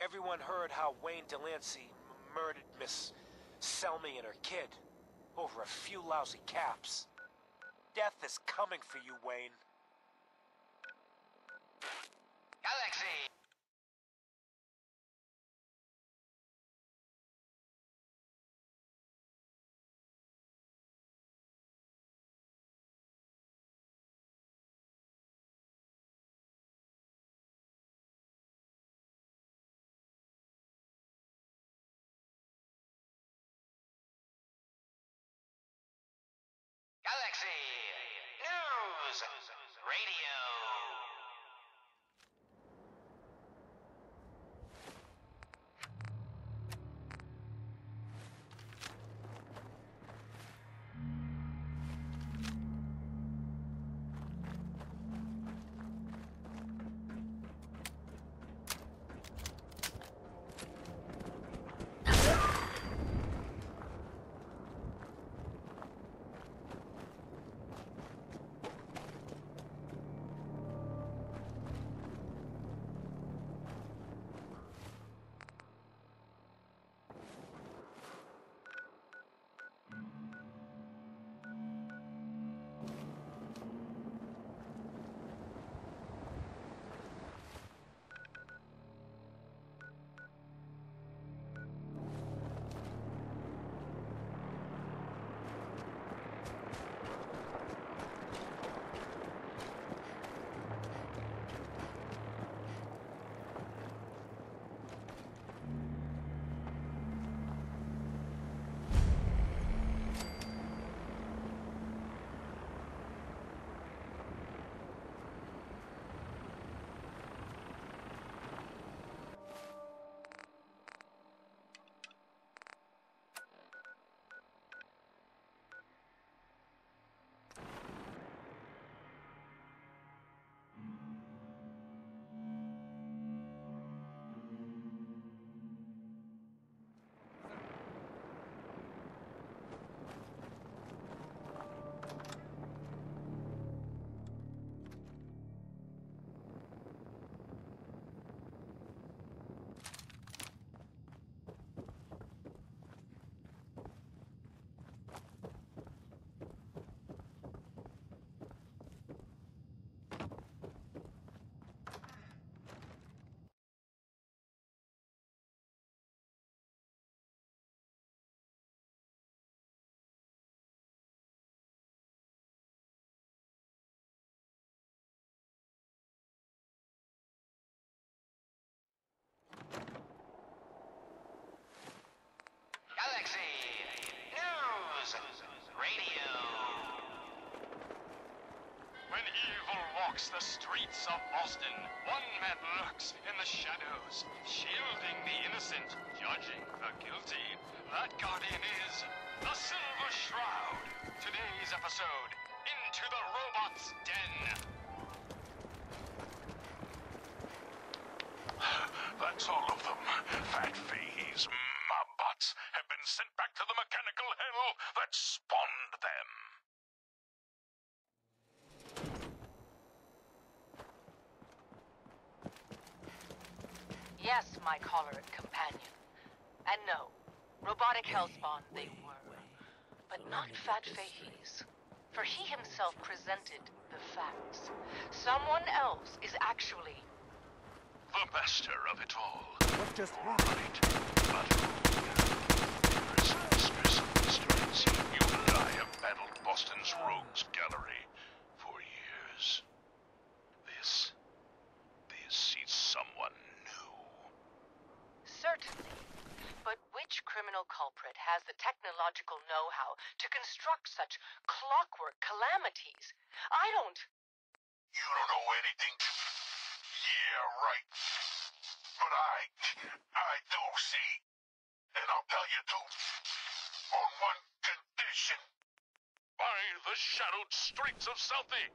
Everyone heard how Wayne Delancey murdered Miss Selmy and her kid over a few lousy caps. Death is coming for you, Wayne. Galaxy! Galaxy News Radio. Galaxy News Radio. When evil walks the streets of Boston, one man lurks in the shadows, shielding the innocent, judging the guilty. That guardian is the Silver Shroud. Today's episode, Into the Robot's Den. That's all of them. Fat Fahey's Mobbots have been sent back to the mechanical hell that spawned them. Yes, my choleric companion. And no, robotic hellspawn they were. But not Fat Fahey's. For he himself presented the facts. Someone else is actually... The master of it all. What just Right. But mistress of mysteries, you and I have battled Boston's rogues gallery for years. This is someone new. Certainly. But which criminal culprit has the technological know-how to construct such clockwork calamities? I don't... You don't know anything? Yeah, right. But I do, see? And I'll tell you too. On one condition. By the shadowed streets of Southie,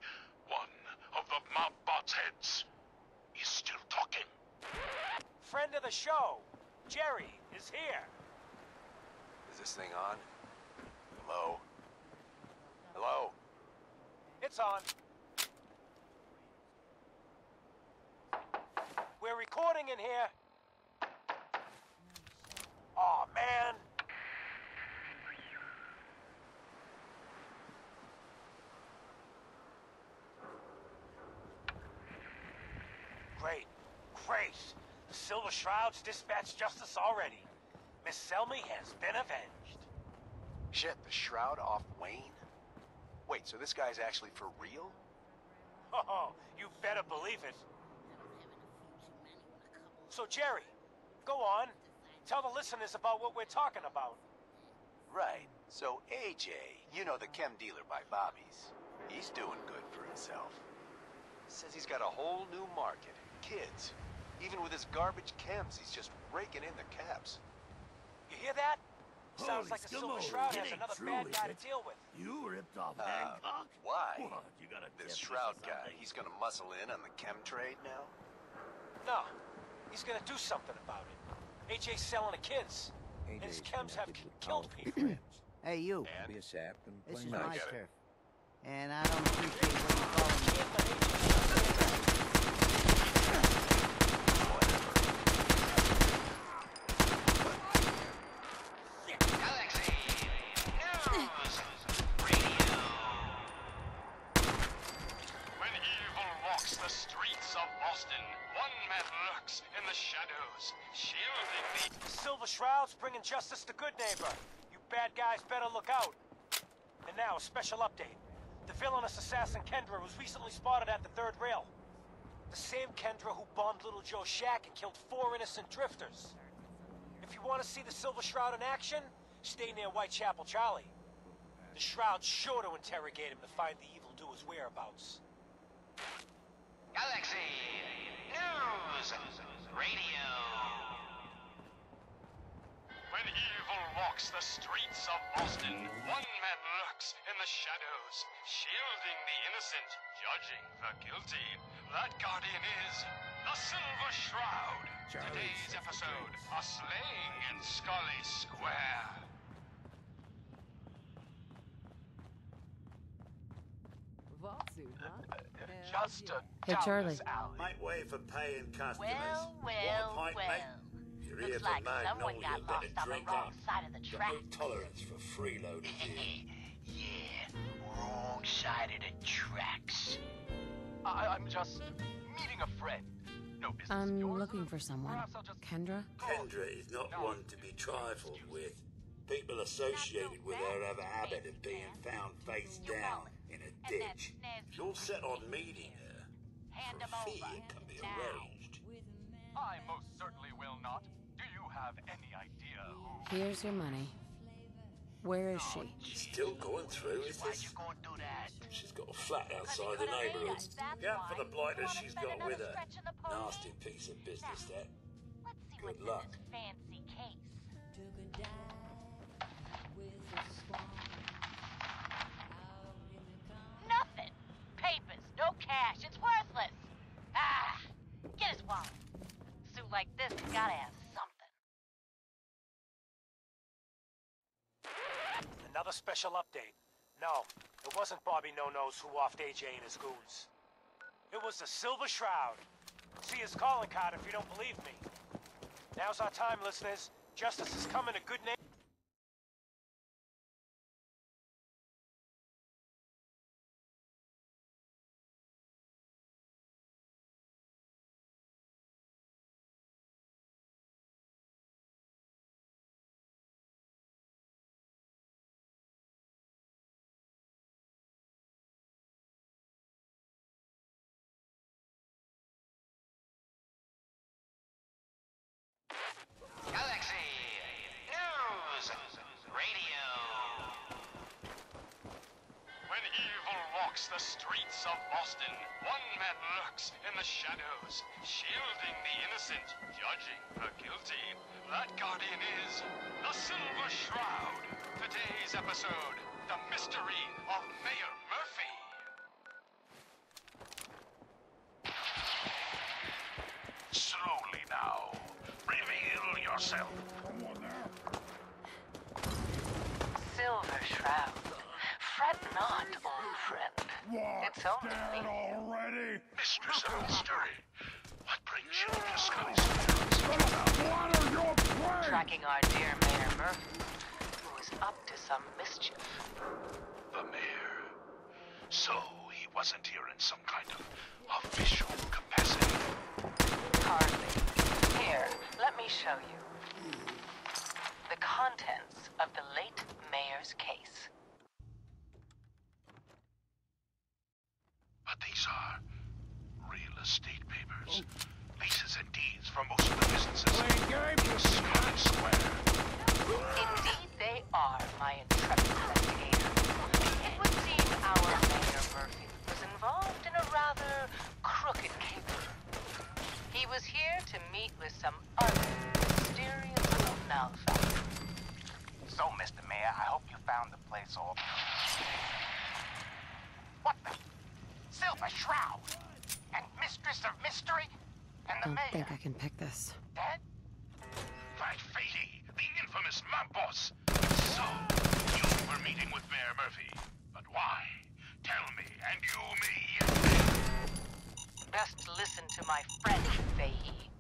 one of the Mobbot's heads is still talking. Friend of the show, Jerry, is here. Is this thing on? Hello? Hello? It's on. We're recording in here. Great. Great. The Silver Shroud's dispatched justice already. Miss Selmy has been avenged. Shit, the Shroud off Wayne? Wait, so this guy's actually for real? Oh, you better believe it. So, Jerry, go on. Tell the listeners about what we're talking about. Right. So AJ, you know the chem dealer by Bobby's. He's doing good for himself. Says he's got a whole new market. Kids. Even with his garbage chems, he's just raking in the caps. You hear that? Sounds Holy like the Silver Skimmo, Shroud it has ain't another true, bad is guy it? to deal with. You ripped off Hancock? Why? What, you got a This tip Shroud or guy, something? he's gonna muscle in on the chem trade now? No, he's gonna do something about it. AJ's selling the kids. And his chems have killed people. Hey, you. And? Be a sap and This play is I my get it. turf. And I don't appreciate what you call me. Can't let AJ Galaxy News Radio. When evil walks the streets of Boston, one man lurks in the shadows, shielding the... Silver Shroud's bringing justice to Good Neighbor. You bad guys better look out. And now, a special update. The villainous assassin Kendra was recently spotted at the third rail. The same Kendra who bombed Little Joe's shack and killed 4 innocent drifters. If you want to see the Silver Shroud in action, stay near Whitechapel Charlie. The Shroud's sure to interrogate him to find the evildoer's whereabouts. Galaxy News Radio. When evil walks the streets of Boston, one man lurks in the shadows, shielding the innocent, judging the guilty. That guardian is the Silver Shroud. Today's episode, a slaying in Scully Square. Just a Hey, Charlie. downless alley. Make way for paying customers. Well, Want a pint, mate? You're here Looks for like someone Magnolia, got better lost on the drink wrong up. side of the Got track. no tolerance for freeloaders here. Yeah, wrong side of the tracks. I'm just meeting a friend. No business of I'm yours. looking for someone. Perhaps I'll just Kendra? Kendra is not one to be trifled with. People associated with her have a habit of being found face down in a ditch. If you're set on meeting her, for a fee it can be arranged. I most certainly will not. Do you have any idea who... Here's your money. Where is she? Still going through, is Why this? you gonna do that? She's got a flat outside the neighbourhood. Yeah, for the blighters she's got with her. Nasty piece of business, that. Let's see Good what's luck. in this fancy case. Nothing. Papers, no cash. It's worthless. Ah, get his wallet. Suit like this has gotta have something. Another special update. No, it wasn't Bobby No-Nose who offed AJ and his goons. It was the Silver Shroud. See his calling card if you don't believe me. Now's our time, listeners. Justice is coming to Good Neighbor. Galaxy News Radio. When evil walks the streets of Boston, one man lurks in the shadows, shielding the innocent, judging the guilty. That guardian is the Silver Shroud. Today's episode, the mystery of Mayor Murphy. Slowly now. Reveal yourself. Silver Shroud. Fret not, old friend. It's only me. Already? Mistress of Mystery. What brings you to Scully's Square? What are your plans? Tracking our dear Mayor Murphy, who is up to some mischief. The mayor. So he wasn't here in some kind of official capacity. contents of the late mayor's case. But these are real estate papers. Leases and deeds for most of the businesses in Scarlet Square. Indeed they are, my intrepid investigator. It would seem our Mayor Murphy was involved in a rather crooked caper. He was here to meet with some other mysterious malefactor. So, Mr. Mayor, I hope you found the place all... What the? Silver Shroud! And Mistress of Mystery? And the Don't Mayor? think I can pick this. Dead? Fat Fady, the infamous mob boss. So, you were meeting with Mayor Murphy. But why? Tell me, and you me. Best listen to my friend, Fahey.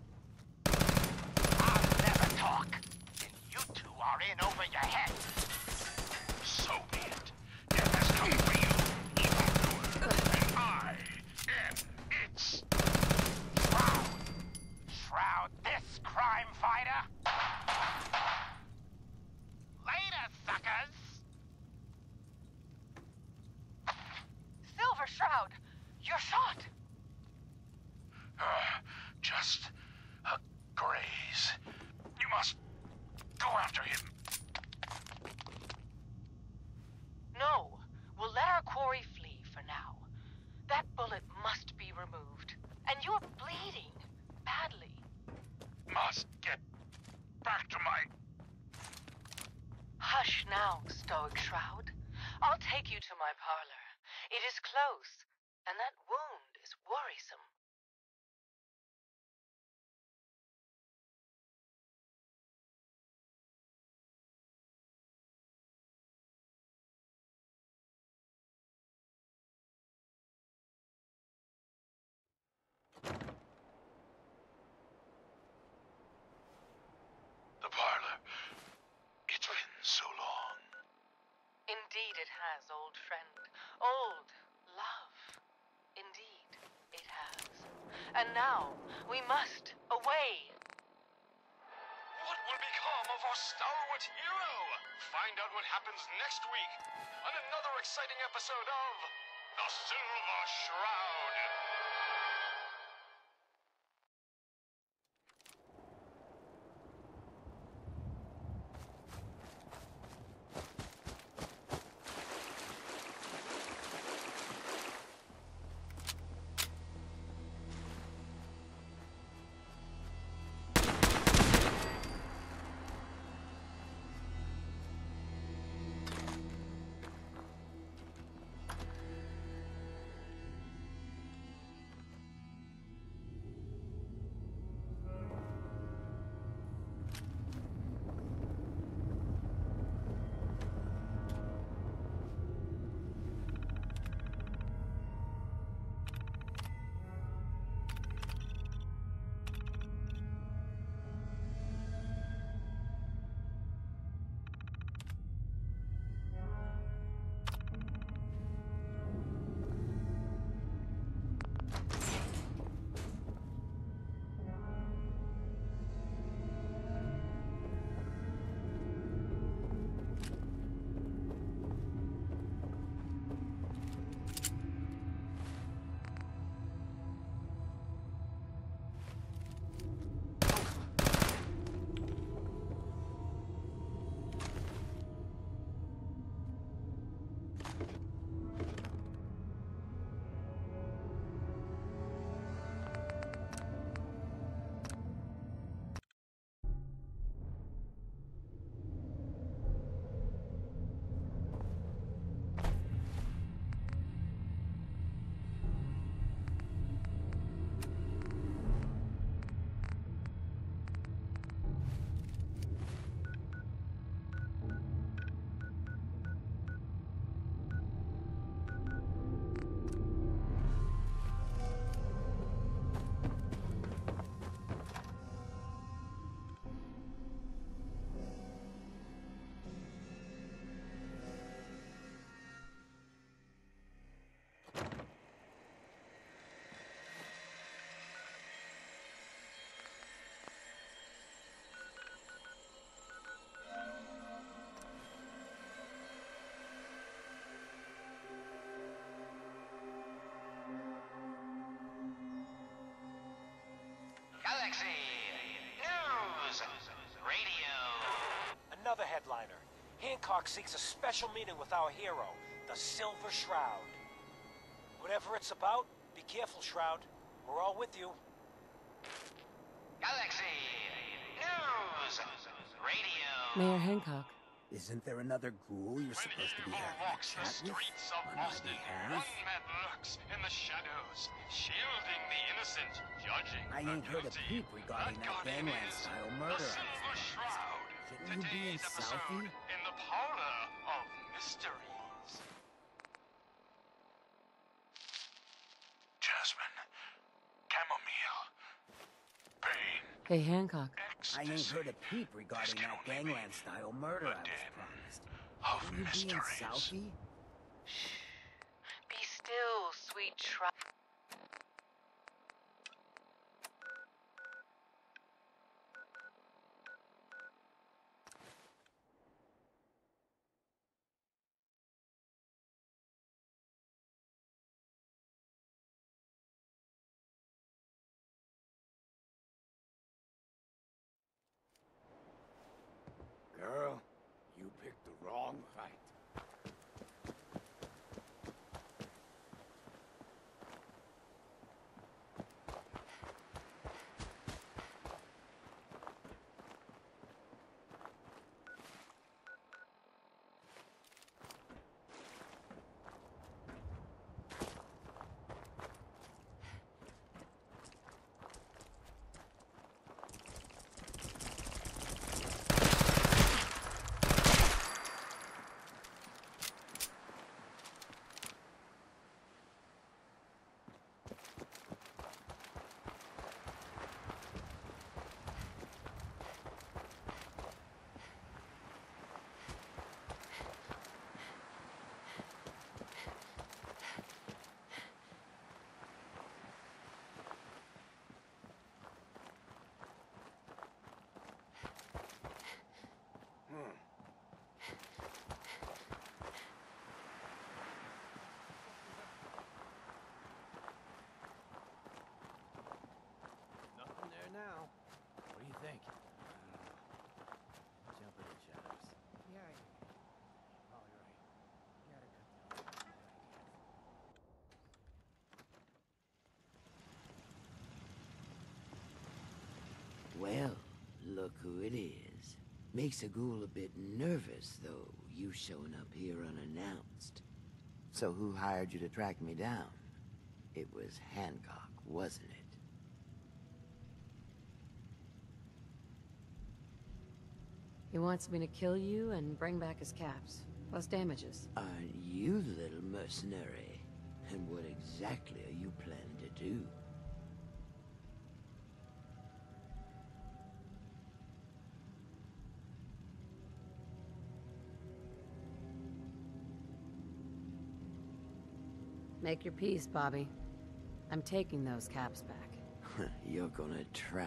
I'll never talk. And you two are in over your head. So be it. Death has come for you, evildoer. And I am its Shroud. Shroud this crime fighter. Later, suckers. Silver Shroud, you're shot. Just a graze. You must go after him. No, we'll let our quarry flee for now. That bullet must be removed. And you're bleeding badly. Must get back to my... Hush now, Stoic Shroud. I'll take you to my parlor. It is close, and that wound is worrisome. The parlor. It's been so long. Indeed it has, old friend. Old love. Indeed it has. And now, we must away. What will become of our stalwart hero? Find out what happens next week on another exciting episode of The Silver Shroud. Hancock seeks a special meeting with our hero, the Silver Shroud. Whatever it's about, be careful, Shroud. We're all with you. Galaxy News Radio. Mayor Hancock. Isn't there another ghoul you're When supposed to be evil having a walks the chat with streets of on my Boston, behalf? one man lurks in the shadows, shielding the innocent, judging I the ain't heard a guilty. peep regarding that guardian gangland-style is murder The I was Silver Shroud. Shouldn't you be in Today's episode Southie? in the parlor of mysteries. Jasmine. Chamomile. Pain. Hey, Hancock. I ain't Ecstasy. heard a peep regarding This can that only mean gangland-style murder I the was den promised. of Shouldn't you be in mysteries. Southie? Be still, sweet Shroud. Girl, you picked the wrong fight. Nothing there now. What do you think? Jump in the shadows. Yeah. Oh, you're right. You gotta cut down. Well, look who it is. Makes a ghoul a bit nervous, though, you showing up here unannounced. So who hired you to track me down? It was Hancock, wasn't it? He wants me to kill you and bring back his caps, plus damages. Aren't you the little mercenary? And what exactly are you planning to do? Make your peace, Bobby. I'm taking those caps back. You're gonna try.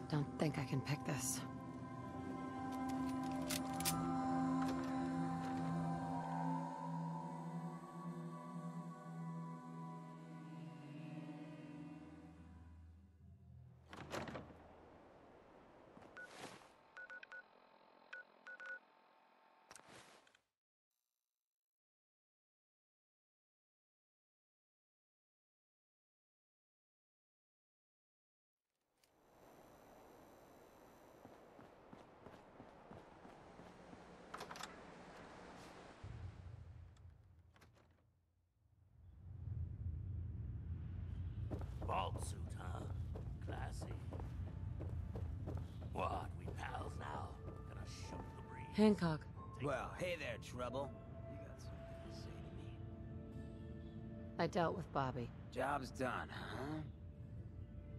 Don't think I can pick this. Vault suit, huh? Classy. What, we pals now? Gonna shoot the breeze? Hancock. Well, hey there, Trouble. You got something to say to me? I dealt with Bobby. Job's done, huh?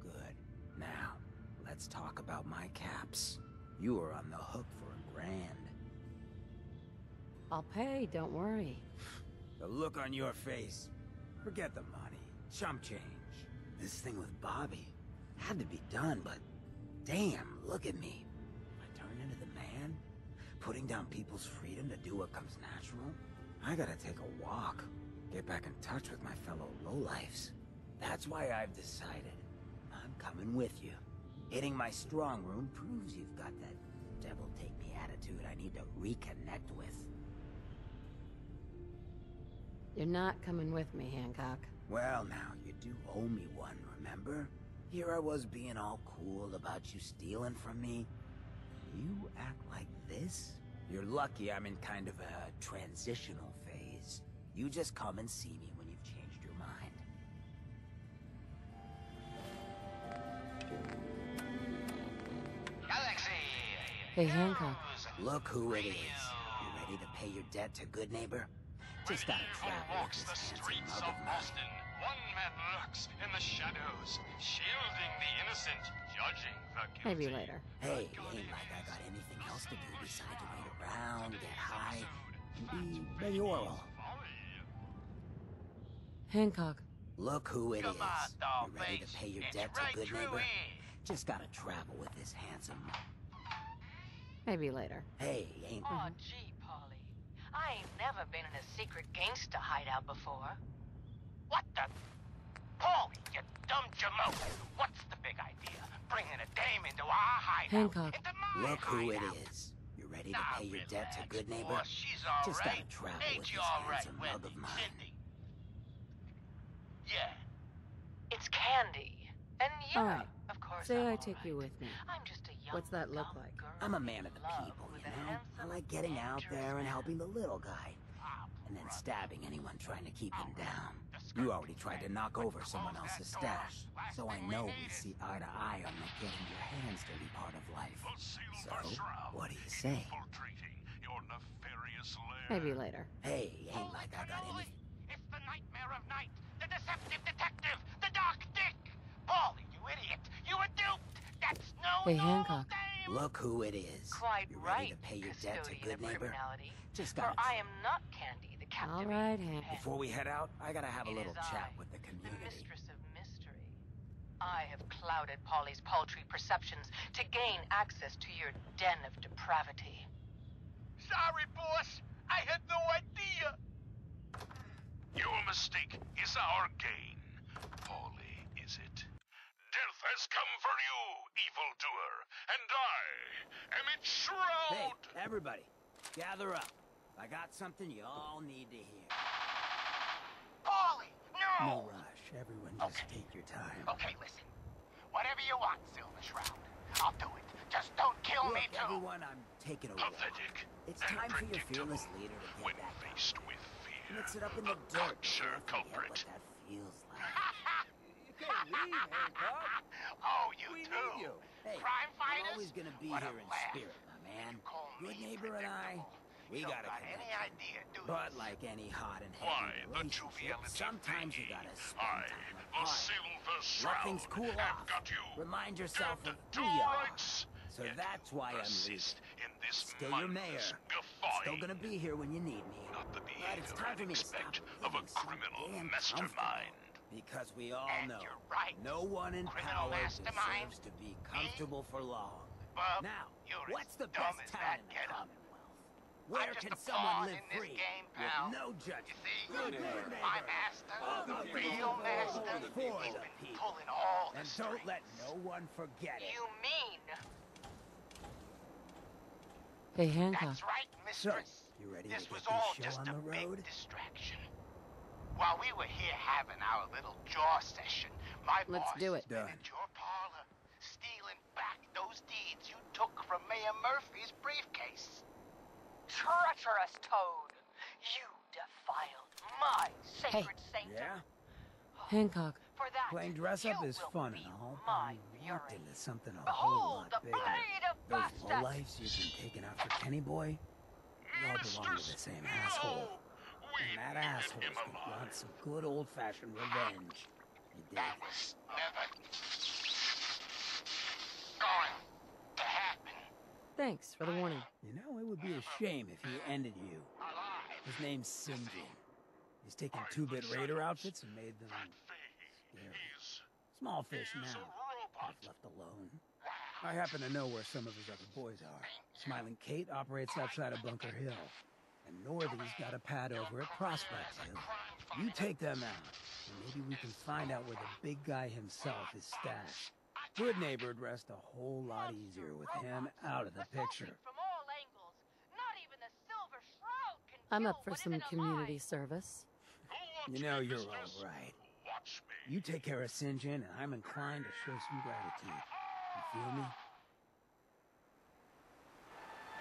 Good. Now, let's talk about my caps. You were on the hook for $1,000. I'll pay, don't worry. The look on your face. Forget the money. Chump change. This thing with Bobby had to be done, but damn, look at me. I turn into the man, putting down people's freedom to do what comes natural. I gotta take a walk, get back in touch with my fellow lowlifes. That's why I've decided I'm coming with you. Hitting my strong room proves you've got that devil-take-me attitude I need to reconnect with. You're not coming with me, Hancock. Well, now, you do owe me one, remember? Here I was being all cool about you stealing from me. You act like this? You're lucky I'm in kind of a transitional phase. You just come and see me when you've changed your mind. Galaxy! Hey, Hancock. Look who it is. You ready to pay your debt to Good Neighbor? Just gotta travel with walks this the handsome streets mug of of mine. Boston. One man lurks in the shadows, shielding the innocent, judging the guilty. Maybe later. Hey, it ain't like I got anything else to do besides to wait around, get high, and be mayoral. Hancock. Look who it is. Come on, doll You ready to face. pay your It's debt to right Good through Neighbor? here. Just gotta travel with this handsome mug. Maybe later. Hey, ain't... Oh, gee, Polly. I ain't never been in a secret gangsta hideout before. What the? Paulie, you dumb jamoke. What's the big idea? Bringing a dame into our hideout. Hancock. Into my Look who it hideout. is. You ready to Now pay your debt to relax, Good Neighbor? boss. She's all Just right. gotta travel Ain't with you this all right, handsome mug Wendy? of mine. Cindy? Yeah. It's Candy. And yeah, All right. of course Say I'm I take you alright. with me. I'm just a young, What's that look dumb like? girl I'm a man of the in love people, with you a know? I handsome, like getting out dangerous there and man. helping the little guy. And then stabbing anyone trying to keep him down. You already tried to knock over someone else's stash, so I know we see eye to eye on the getting your hands dirty part of life. So, what do you say? Maybe later. Hey, ain't like I got any... It's the nightmare of night. The deceptive detective. The dark dick. Paulie, you idiot. You were duped. That's no Hey, normal Hancock. dame. Look who it is. Quite You right, ready to pay your debt to custodian Good of Neighbor? criminality. Just For gotta... I am not Candy, the All captivating right, Hank. pen. Before we head out, I gotta have a It little is chat I, with the the community. mistress of mystery. I have clouded Polly's paltry perceptions to gain access to your den of depravity. Sorry, boss. I had no idea. Your mistake is our gain. Polly, is it? Death has come for you, evildoer, and I am its shroud! Hey, everybody, gather up. I got something you all need to hear. Paulie, no! No rush, everyone just take your time. Okay, listen. Whatever you want, Silver Shroud. I'll do it. Just don't kill Look, me, too. everyone, I'm taking a walk. Pathetic It's and time for your predictable fearless leader to when get back up. faced with fear. Mix it up in the A dirt. cocksure before I forget culprit. what that feels like. You can't leave, Hancock. Oh, you We too. need you. Hey, Crime I'm fighters? always gonna be What a here in laugh. spirit, my man. Call Good me Neighbor and I, predictable. we You don't got a got any connection. idea, do you? But like any hot and Why, heavy the relationship, joviality sometimes you thingy. gotta spend I, time the apart. Silver Let Shroud, things cool have off. got you. Remind yourself Dead of to who you are. rights. So Yet that's why I'm leaving. persist in this Still your mayor. mindless I'm guffaw. still gonna be here when you need me. Not the But it's behavior time for I'd me to stop expect of a being so criminal damn mastermind. Because we all And know, you're right. no one in Criminal power mastermind? deserves to be comfortable for long. Bub, Now, you're what's as the dumb best as town that in the getup. Commonwealth? Where I'm just can a someone pawn live in this free game, pal. with no judgment? You see, Good neighbor. my master, the real master, For he's the been people. pulling all the And strings. don't let no one forget it. You mean Hey, Hancock. That's right, mistress. You ready This to was get all this show just on a the big road? distraction. While we were here having our little jaw session, my Let's boss do has it. been Done. at your parlor, stealing back those deeds you took from Mayor Murphy's briefcase. treacherous toad? You defiled my sacred saint. Yeah? Hancock. For that, Playing dress up you is will fun and feel all, but my we walked fury. into something a Behold whole lot the bigger. blade of Those Bastet. lowlifes you've been taking after Kenny Boy, we all belong to the same asshole. And that asshole's gonna want some good old-fashioned revenge. You dig? That was never going to happen. Thanks for the warning. You know, it would be a shame if he ended you. His name's Sinjin. He's taken 2-bit raider outfits and made them scary. Small fish now, if left alone. I happen to know where some of his other boys are. Smiling Kate operates outside of Bunker Hill. And Northy's got a pad over at Prospect Hill. You take them out, and maybe we can find out where the big guy himself is stashed. Good Neighbor'd rest a whole lot easier with him out of the picture. From all angles, not even the Silver Shroud can I'm up kill for what some isn't community alive. service. You know you're all right. You take care of Sinjin, and I'm inclined to show some gratitude. You feel me?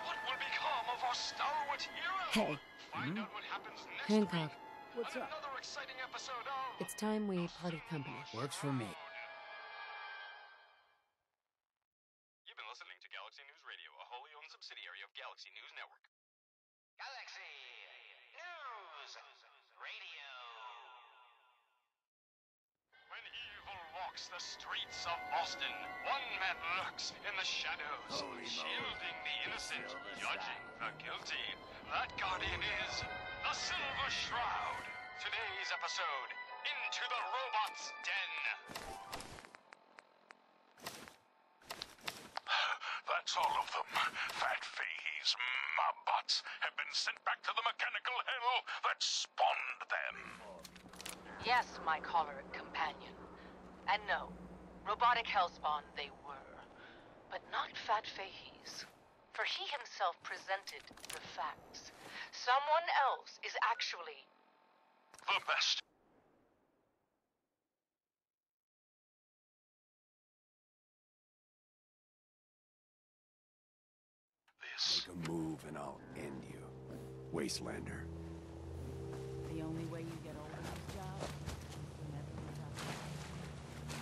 What will become of our stalwart hero? Hey. Find out what happens next Hancock, week What's on up? another exciting episode of it's time we parted company. Works for me. You've been listening to Galaxy News Radio, a wholly owned subsidiary of Galaxy News Network. Galaxy News Radio. When evil walks the streets of Boston, one man lurks in the shadows, shielding the innocent, judging the guilty. That guardian is the Silver Shroud. Today's episode, Into the Robot's Den. That's all of them. Fat Fahey's Mobbots have been sent back to the mechanical hell that spawned them. Yes, my choleric companion. And no, robotic hellspawn they were. But not Fat Fahey's. For he himself presented the facts. Someone else is actually... The best. This. Make a move and I'll end you. Wastelander. The only way you get over this job is whenever you touch it.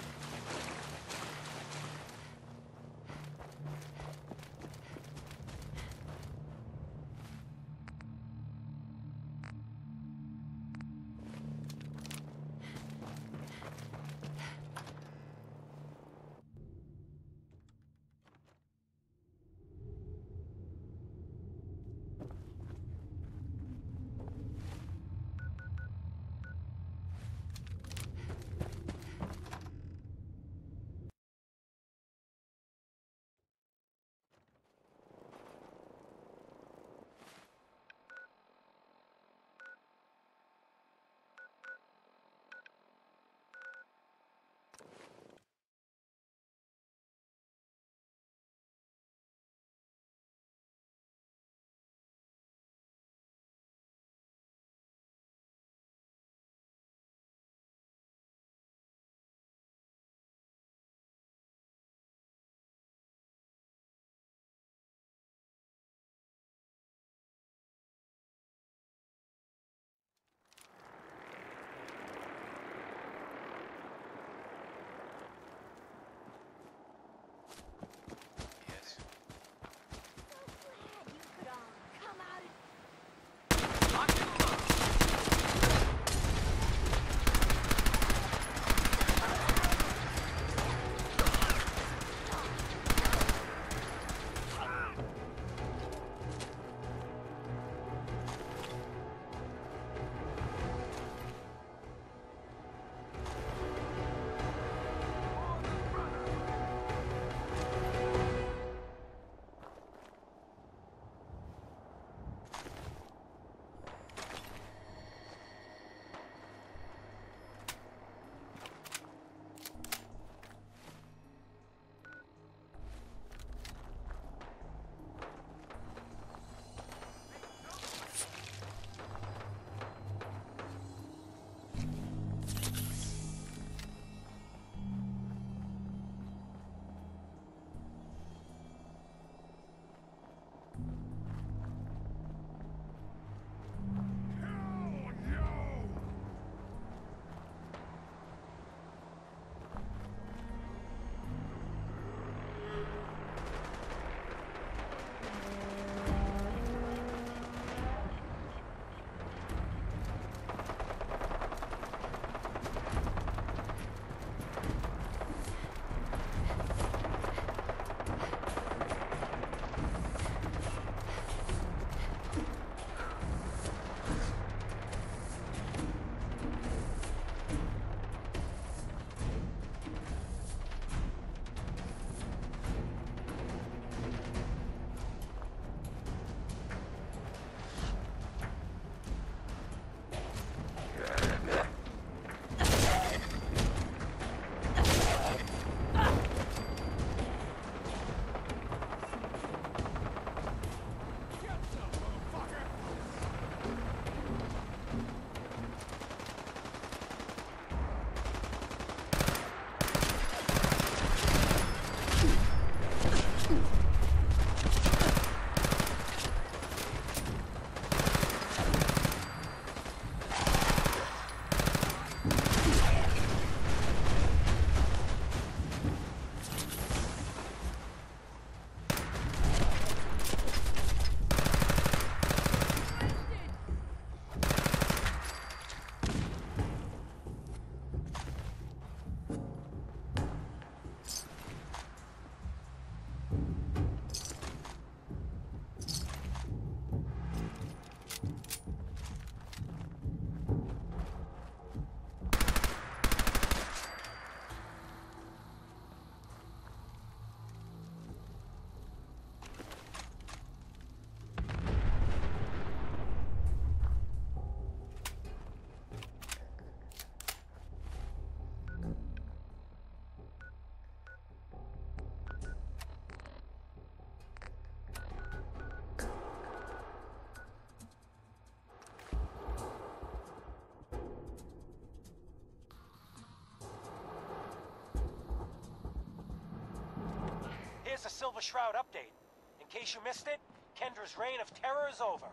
Silver Shroud update. In case you missed it, Kendra's reign of terror is over.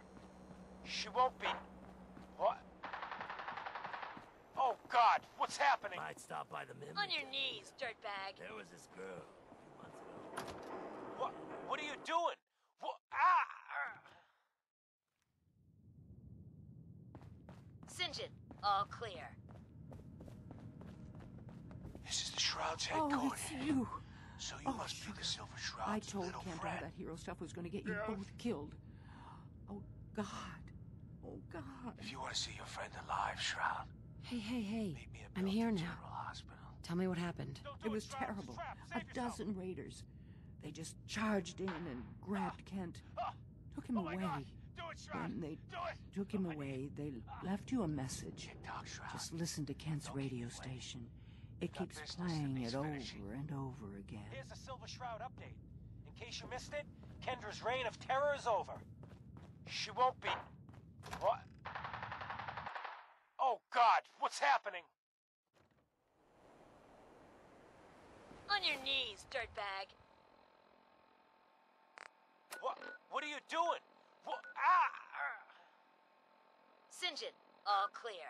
She won't be... What? Oh, God, what's happening? Might stop by the memory. On your knees, dirtbag. There was this girl a few months ago. What are you doing? What? Ah! Sinjin, all clear. This is the Shroud's Oh, headquarters. it's you. So you must be the Silver Shroud's I told little Kendra friend. that hero stuff was going to get you both killed. Oh, God. Oh, God. If you want to see your friend alive, Shroud, Hey, hey, hey. meet me at I'm here Milton now. General Hospital. Tell me what happened. It was terrible. A dozen raiders. They just charged in and grabbed Kent. Took him away. When they took him away, they left you a message. Just listen to Kent's radio station. It keeps playing it over and over again. Here's the Silver Shroud update. In case you missed it, Kendra's reign of terror is over. She won't be... What? Oh, God, what's happening? On your knees, dirtbag. What are you doing? What? Ah! Sinjin, all clear.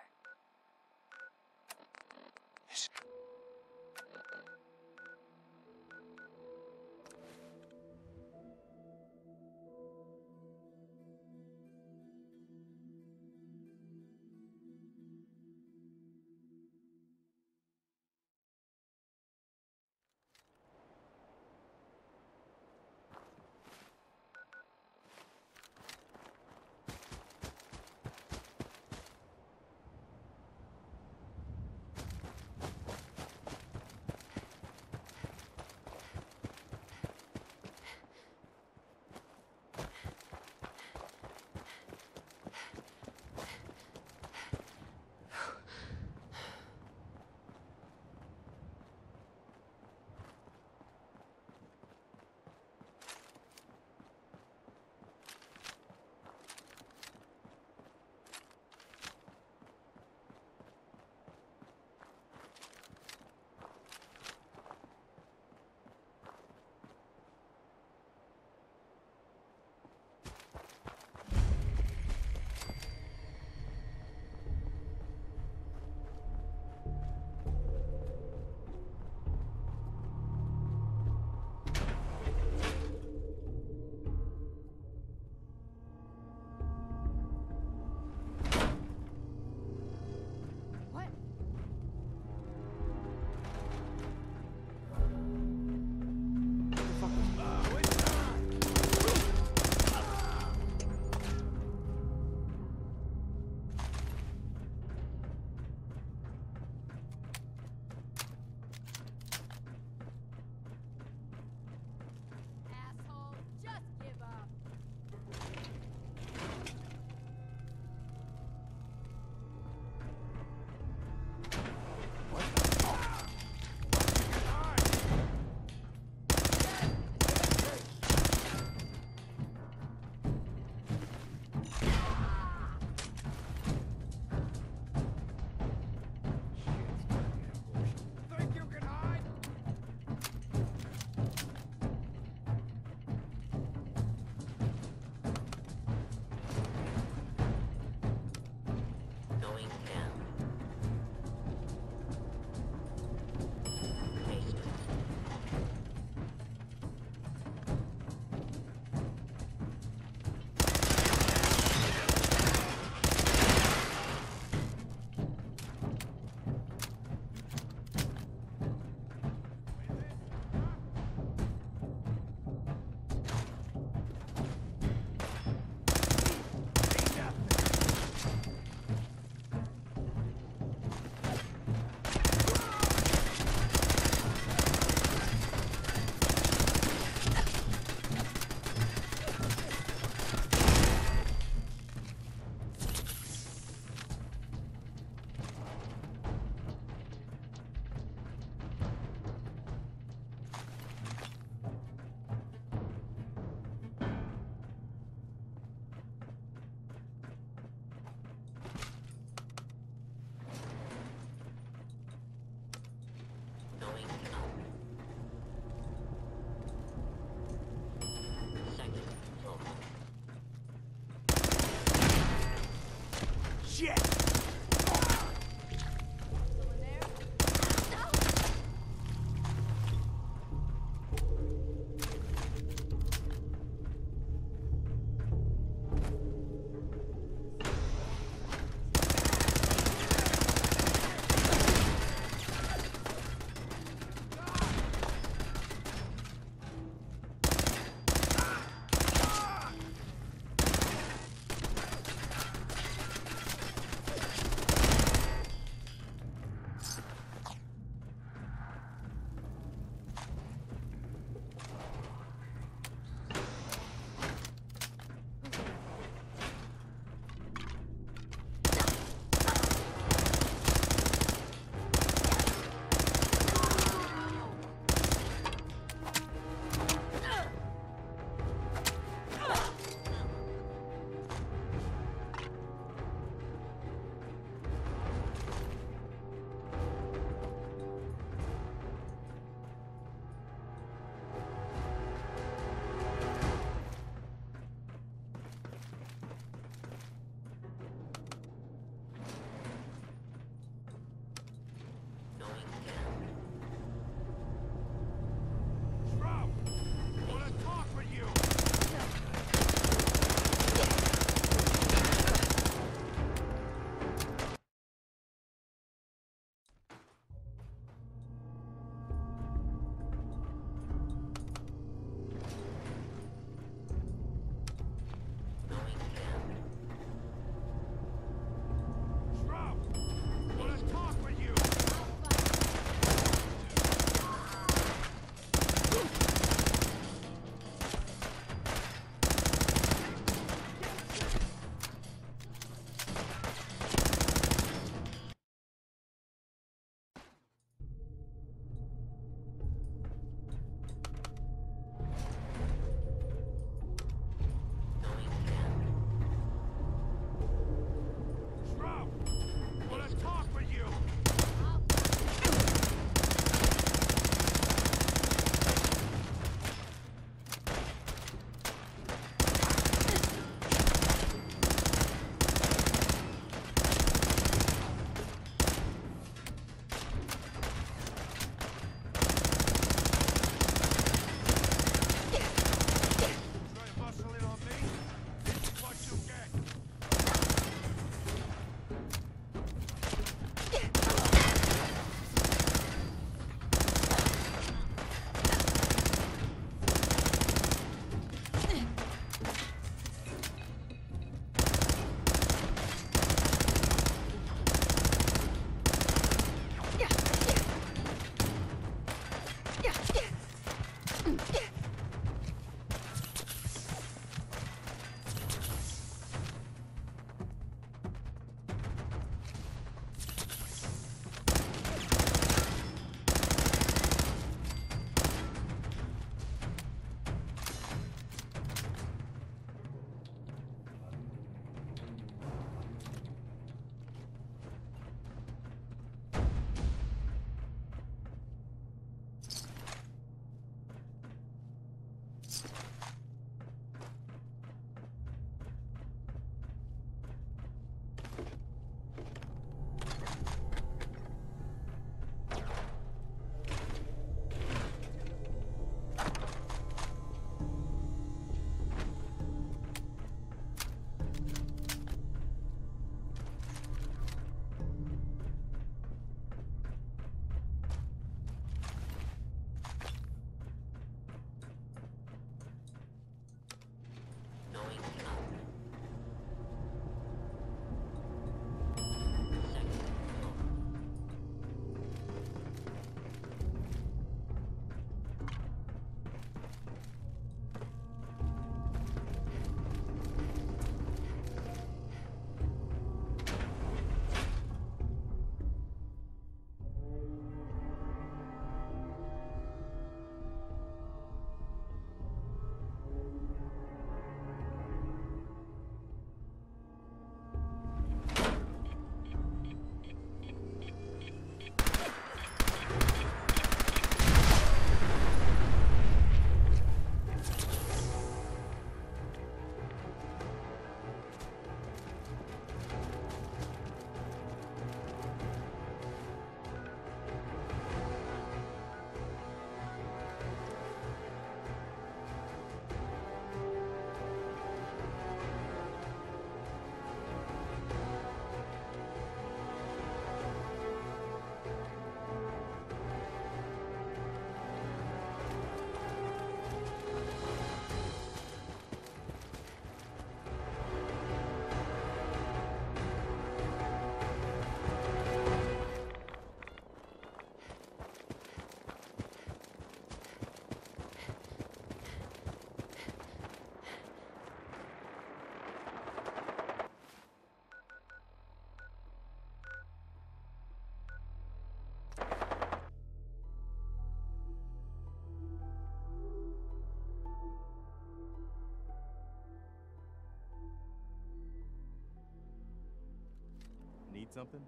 something?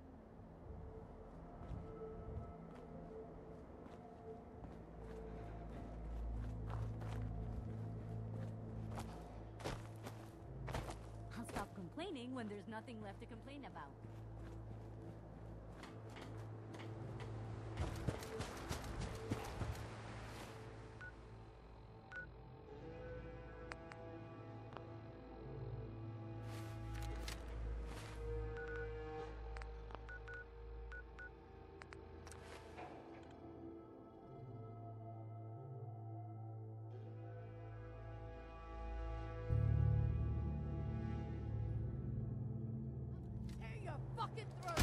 I'll stop complaining when there's nothing left to complain about. Tear your fucking throat!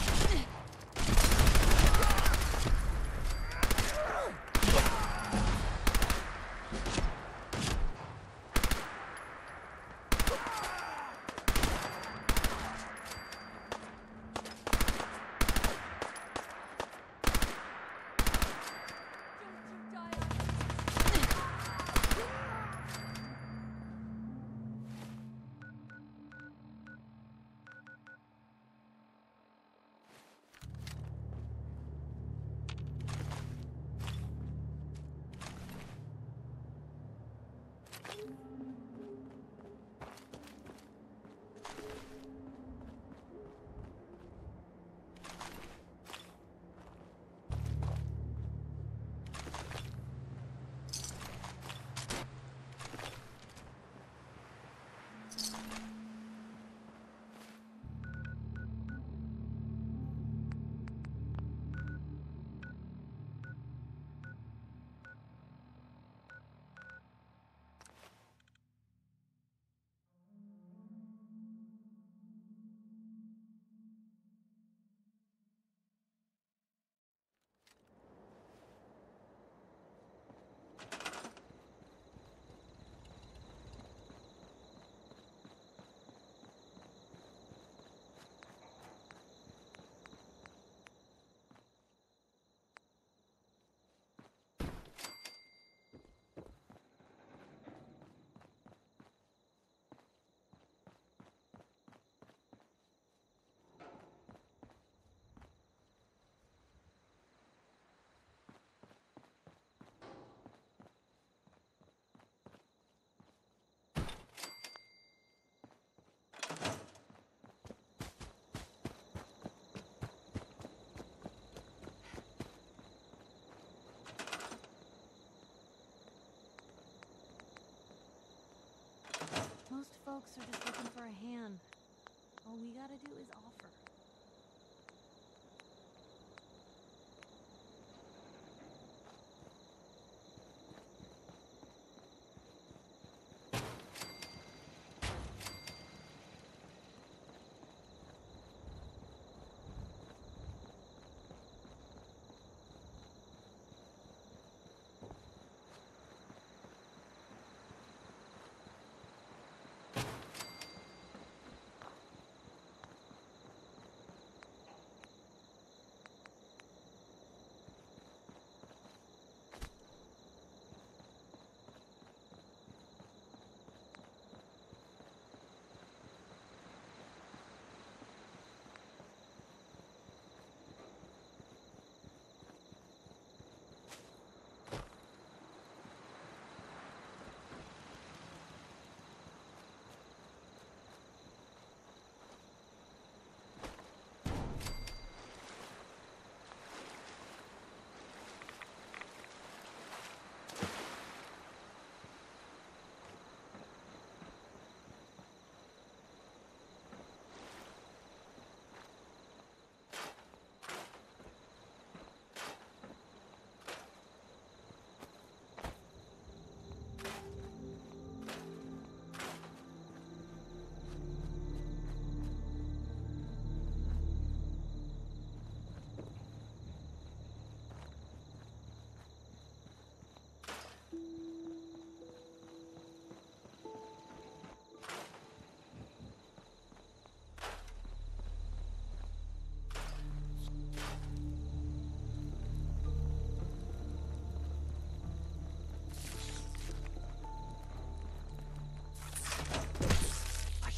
Most folks are just looking for a hand. All we gotta do is offer.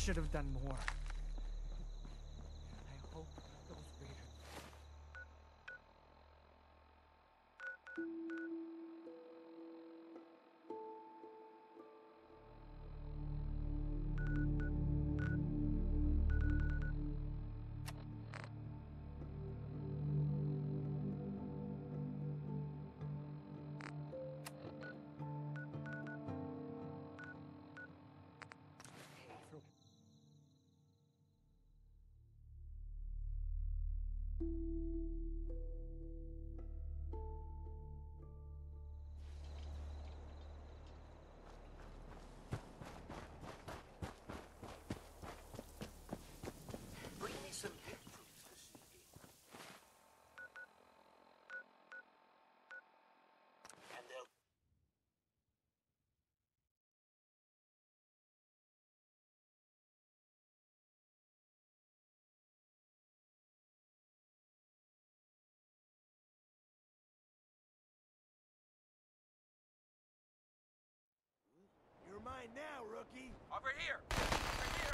Should have done more. I hope those now, rookie? Over here! Over here!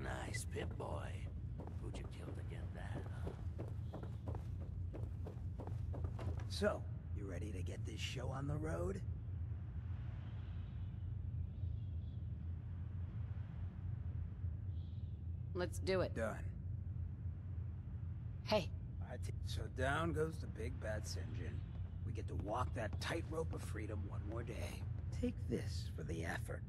Nice pip boy. Who'd you kill to get that, huh? So, you ready to get this show on the road? Let's do it. Done. Hey. So down goes the big bad St. John. We get to walk that tightrope of freedom one more day. Take this for the effort.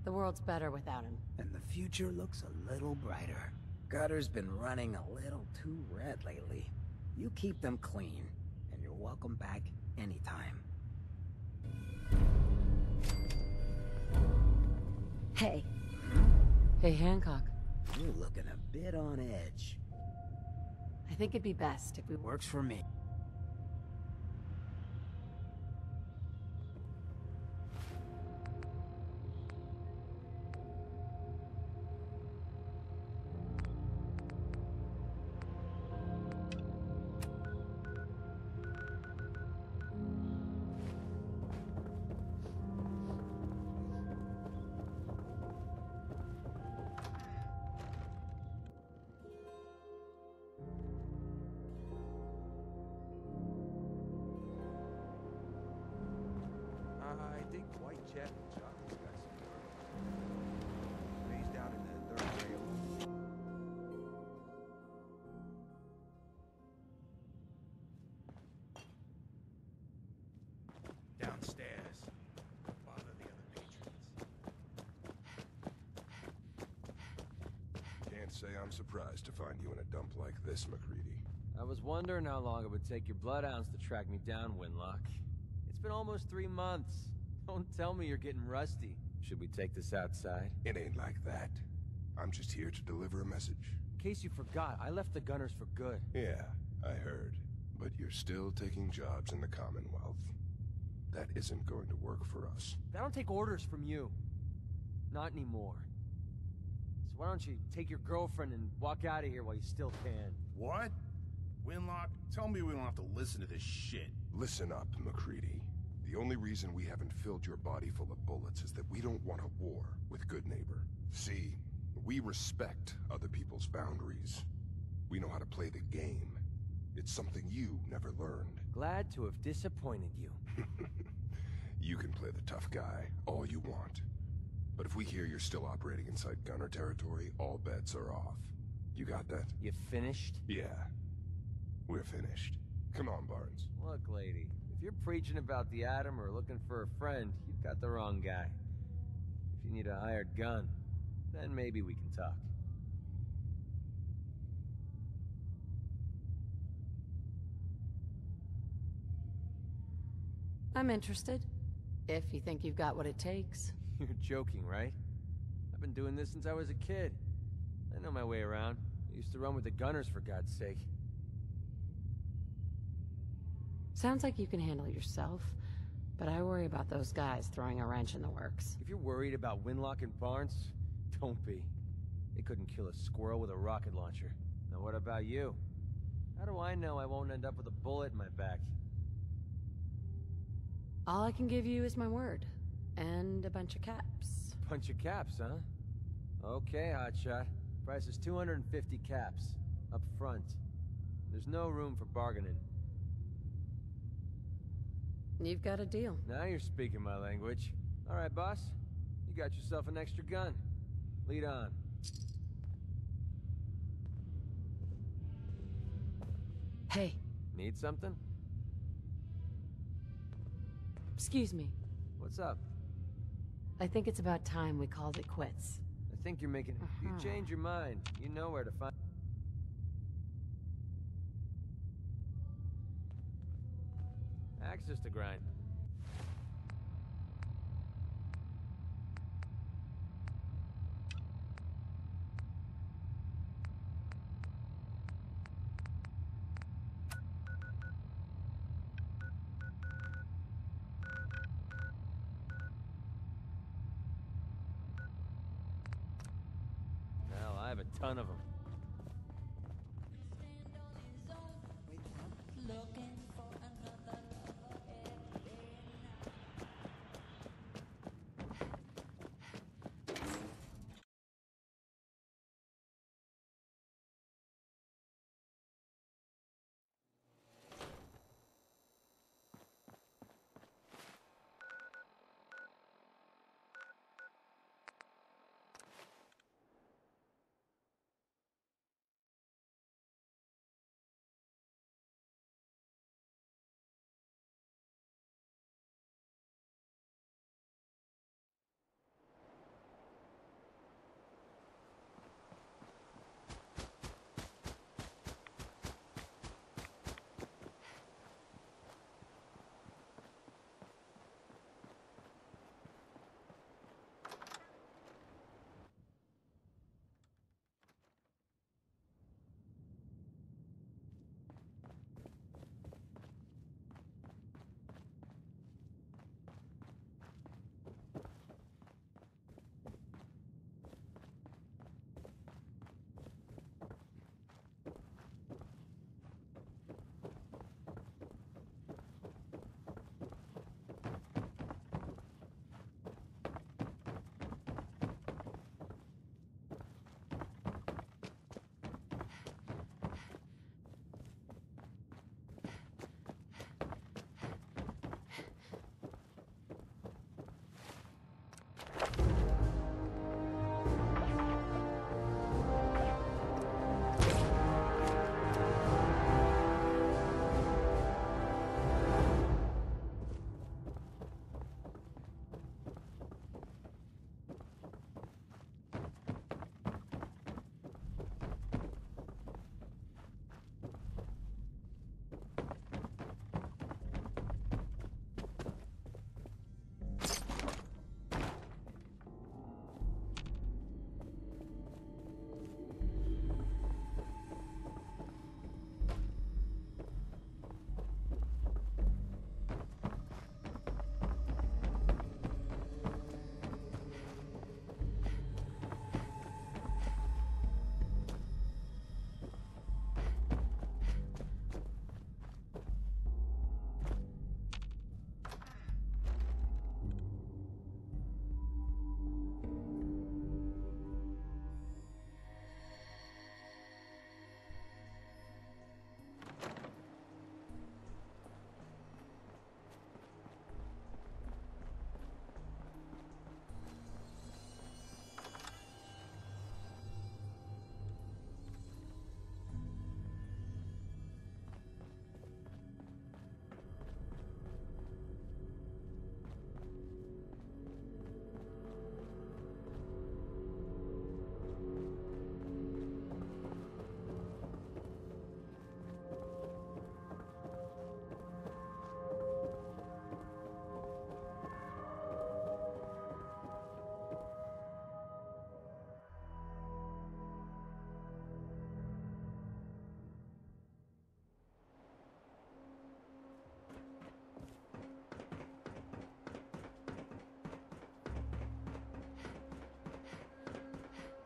The world's better without him. And the future looks a little brighter. Gutter's been running a little too red lately. You keep them clean, and you're welcome back anytime. Hey. Hey, Hancock. You're looking a bit on edge. I think it'd be best if we... Works for me. I think White Jet and Chocolate's got some work. He's down in the third rail. Downstairs. Bother the other patrons. Can't say I'm surprised to find you in a dump like this, McCready. I was wondering how long it would take your bloodhounds to track me down, Winlock. It's been almost 3 months. Don't tell me you're getting rusty. Should we take this outside? It ain't like that. I'm just here to deliver a message. In case you forgot, I left the Gunners for good. Yeah, I heard. But you're still taking jobs in the Commonwealth. That isn't going to work for us. I don't take orders from you. Not anymore. So why don't you take your girlfriend and walk out of here while you still can? What? Winlock, tell me we don't have to listen to this shit. Listen up, McCready. The only reason we haven't filled your body full of bullets is that we don't want a war with Good Neighbor. See, we respect other people's boundaries. We know how to play the game. It's something you never learned. Glad to have disappointed you. You can play the tough guy all you want. But if we hear you're still operating inside Gunner territory, all bets are off. You got that? You finished? Yeah. We're finished. Come on, Barnes. Look, lady, if you're preaching about the Atom or looking for a friend, you've got the wrong guy. If you need a hired gun, then maybe we can talk. I'm interested. If you think you've got what it takes. You're joking, right? I've been doing this since I was a kid. I know my way around. I used to run with the Gunners, for God's sake. Sounds like you can handle yourself, but I worry about those guys throwing a wrench in the works. If you're worried about Winlock and Barnes, don't be. They couldn't kill a squirrel with a rocket launcher. Now what about you? How do I know I won't end up with a bullet in my back? All I can give you is my word. And a bunch of caps. Bunch of caps, huh? Okay, hotshot. Price is 250 caps. Up front. There's no room for bargaining. You've got a deal. Now you're speaking my language. All right, boss. You got yourself an extra gun. Lead on. Hey. Need something? Excuse me. What's up? I think it's about time we called it quits. I think you're making... You change your mind. You know where to find... Axis to grind. Hell, I have a ton of them.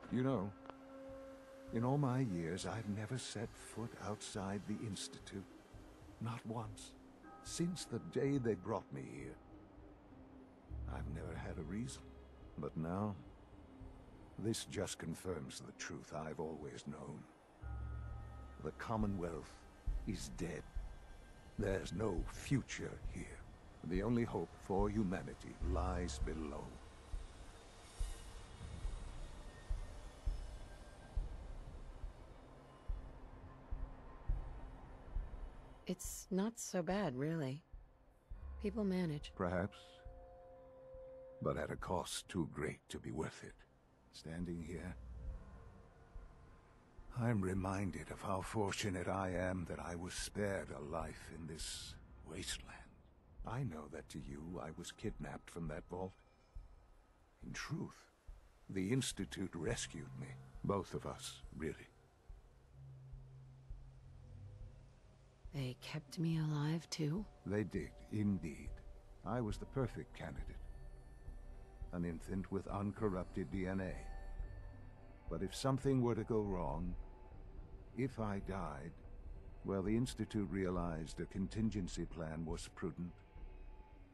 You know, in all my years, I've never set foot outside the Institute. Not once. Since the day they brought me here. I've never had a reason. But now, this just confirms the truth I've always known. The Commonwealth is dead. There's no future here. The only hope for humanity lies below. It's not so bad, really. People manage. Perhaps. But at a cost too great to be worth it. Standing here, I'm reminded of how fortunate I am that I was spared a life in this wasteland. I know that to you I was kidnapped from that vault. In truth, the Institute rescued me. Both of us, really. They kept me alive, too? They did, indeed. I was the perfect candidate. An infant with uncorrupted DNA. But if something were to go wrong, if I died, well, the Institute realized a contingency plan was prudent.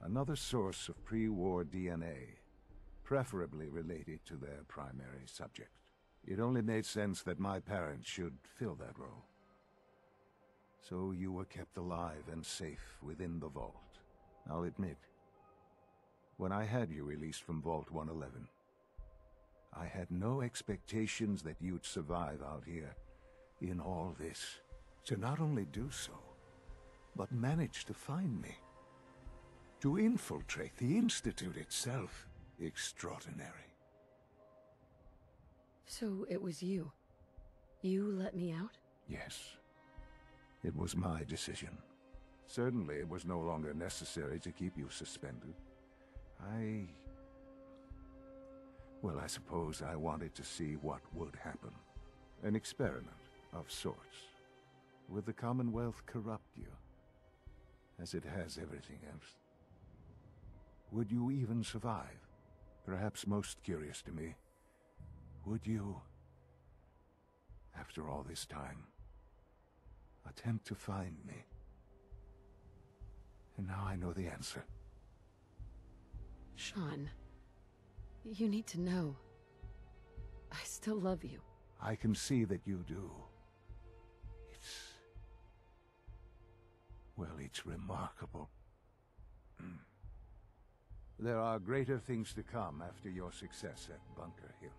Another source of pre-war DNA, preferably related to their primary subject. It only made sense that my parents should fill that role. So you were kept alive and safe within the vault. I'll admit, when I had you released from Vault 111, I had no expectations that you'd survive out here in all this. To not only do so, but manage to find me. To infiltrate the Institute itself. Extraordinary. So it was you. You let me out? Yes. It was my decision. Certainly it was no longer necessary to keep you suspended. Well, I suppose I wanted to see what would happen. An experiment of sorts. Would the Commonwealth corrupt you, as it has everything else? Would you even survive? Perhaps most curious to me, would you, after all this time, attempt to find me? And now I know the answer. Sean, you need to know. I still love you. I can see that you do. It's remarkable. There are greater things to come after your success at Bunker Hill.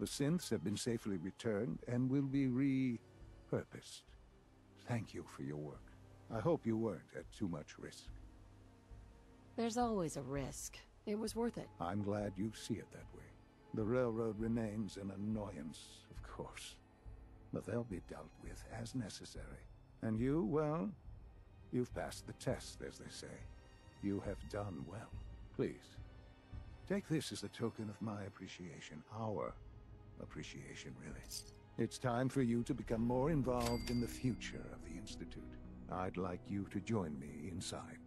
The synths have been safely returned and will be repurposed. Thank you for your work. I hope you weren't at too much risk. There's always a risk. It was worth it. I'm glad you see it that way. The railroad remains an annoyance, of course. But they'll be dealt with as necessary. And you, well, you've passed the test, as they say. You have done well. Please, take this as a token of my appreciation. Our appreciation, really. It's time for you to become more involved in the future of the Institute. I'd like you to join me inside.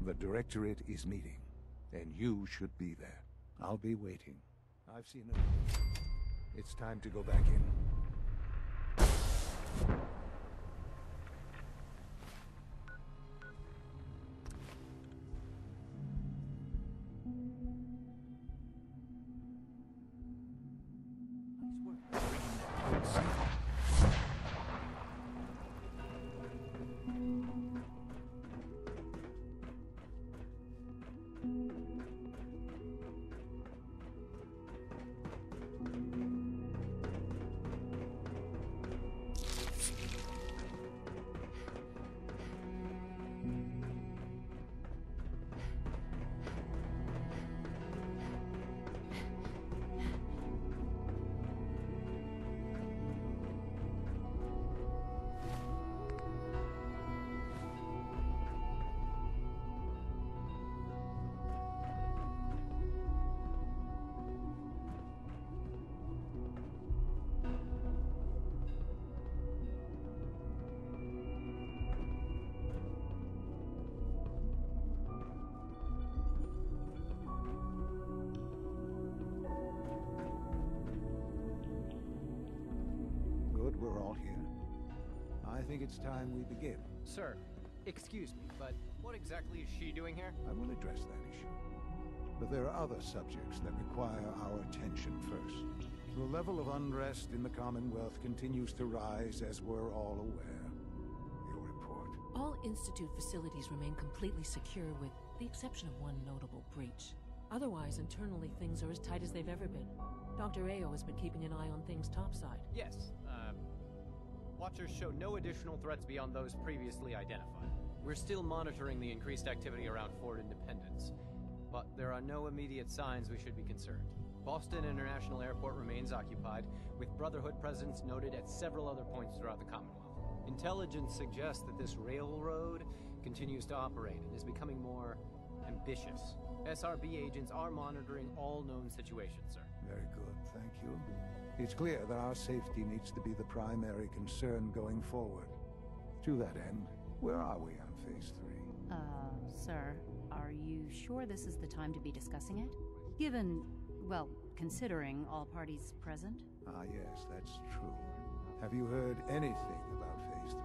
The Directorate is meeting, and you should be there. I'll be waiting. I've seen it. It's time to go back in. We're all here. I think it's time we begin. Sir, excuse me, but what exactly is she doing here? I will address that issue. But there are other subjects that require our attention first. The level of unrest in the Commonwealth continues to rise, as we're all aware. Your report. All Institute facilities remain completely secure, with the exception of one notable breach. Otherwise, internally, things are as tight as they've ever been. Dr. Ao has been keeping an eye on things topside. Yes, Watchers show no additional threats beyond those previously identified. We're still monitoring the increased activity around Fort Independence, but there are no immediate signs we should be concerned. Boston International Airport remains occupied, with Brotherhood presence noted at several other points throughout the Commonwealth. Intelligence suggests that this railroad continues to operate and is becoming more ambitious. SRB agents are monitoring all known situations, sir. Very good, thank you. It's clear that our safety needs to be the primary concern going forward. To that end, where are we on Phase 3? Sir, are you sure this is the time to be discussing it? Given, well, considering all parties present? Ah, yes, that's true. Have you heard anything about Phase 3?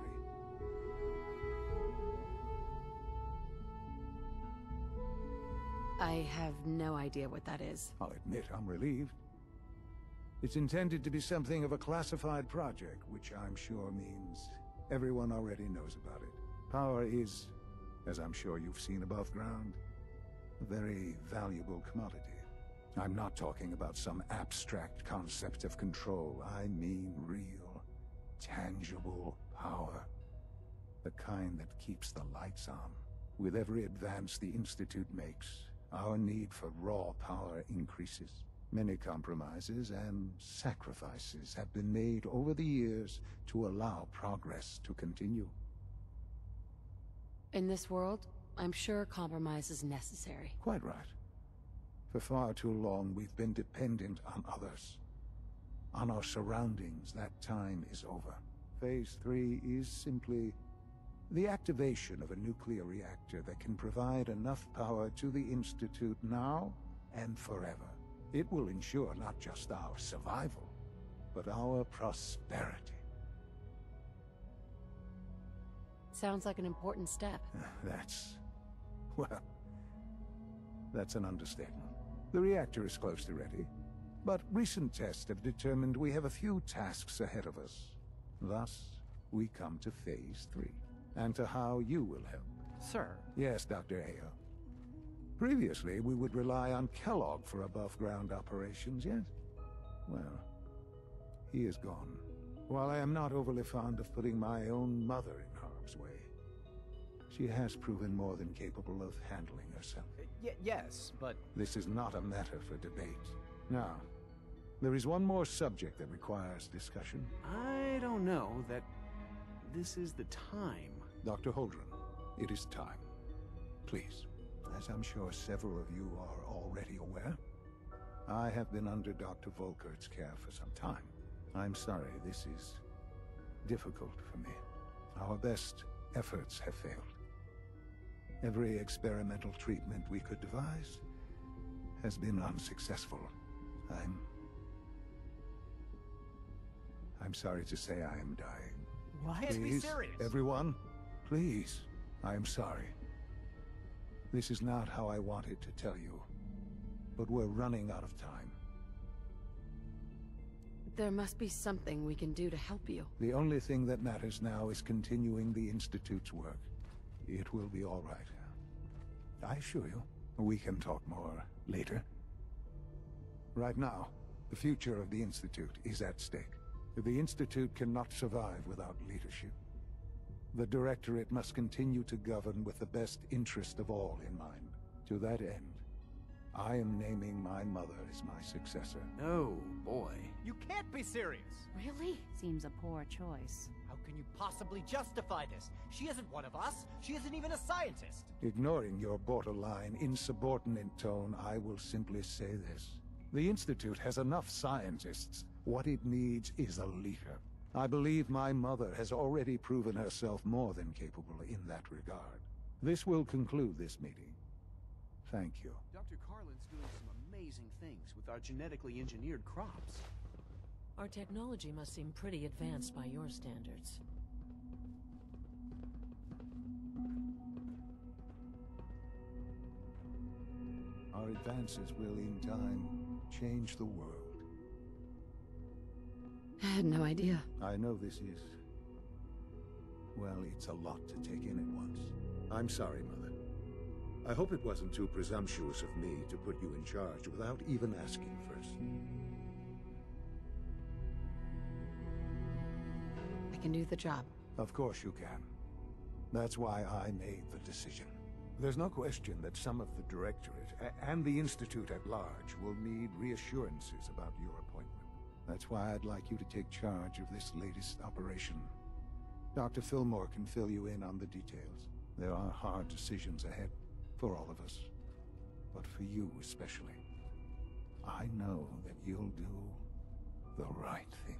I have no idea what that is. I'll admit I'm relieved. It's intended to be something of a classified project, which I'm sure means everyone already knows about it. Power is, as I'm sure you've seen above ground, a very valuable commodity. I'm not talking about some abstract concept of control. I mean real, tangible power. The kind that keeps the lights on. With every advance the Institute makes, our need for raw power increases. Many compromises and sacrifices have been made over the years to allow progress to continue. In this world, I'm sure compromise is necessary. Quite right. For far too long, we've been dependent on others. On our surroundings. That time is over. Phase 3 is simply the activation of a nuclear reactor that can provide enough power to the Institute now and forever. It will ensure not just our survival, but our prosperity. Sounds like an important step. That's an understatement. The reactor is close to ready, but recent tests have determined we have a few tasks ahead of us. Thus, we come to Phase 3, and to how you will help. Sir? Yes, Dr. Ayo. Previously, we would rely on Kellogg for above-ground operations, yes? Well, he is gone. While I am not overly fond of putting my own mother in harm's way, she has proven more than capable of handling herself. Yes, but... This is not a matter for debate. Now, there is one more subject that requires discussion. I don't know that this is the time. Dr. Holdren, it is time. Please. As I'm sure several of you are already aware, I have been under Dr. Volkert's care for some time. I'm sorry, this is difficult for me. Our best efforts have failed. Every experimental treatment we could devise has been unsuccessful. I'm sorry to say I am dying. What? Can't be serious. Everyone, please. I am sorry. This is not how I wanted to tell you, but we're running out of time. There must be something we can do to help you. The only thing that matters now is continuing the Institute's work. It will be all right. I assure you, we can talk more later. Right now, the future of the Institute is at stake. The Institute cannot survive without leadership. The Directorate must continue to govern with the best interest of all in mind. To that end, I am naming my mother as my successor. Oh, boy. You can't be serious! Really? Seems a poor choice. How can you possibly justify this? She isn't one of us. She isn't even a scientist. Ignoring your borderline, insubordinate tone, I will simply say this. The Institute has enough scientists. What it needs is a leader. I believe my mother has already proven herself more than capable in that regard. This will conclude this meeting. Thank you. Dr. Carlin's doing some amazing things with our genetically engineered crops. Our technology must seem pretty advanced by your standards. Our advances will, in time, change the world. I had no idea. I know this is... well, it's a lot to take in at once. I'm sorry, Mother. I hope it wasn't too presumptuous of me to put you in charge without even asking first. I can do the job. Of course you can. That's why I made the decision. There's no question that some of the Directorate and the Institute at large will need reassurances about your appointment. That's why I'd like you to take charge of this latest operation. Dr. Fillmore can fill you in on the details. There are hard decisions ahead for all of us, but for you especially. I know that you'll do the right thing.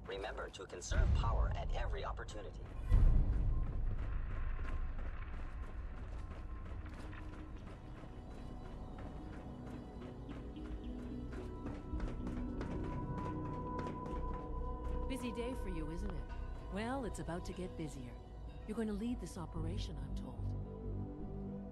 Remember to conserve power at every opportunity. Busy day for you, isn't it? Well, it's about to get busier. You're going to lead this operation, I'm told.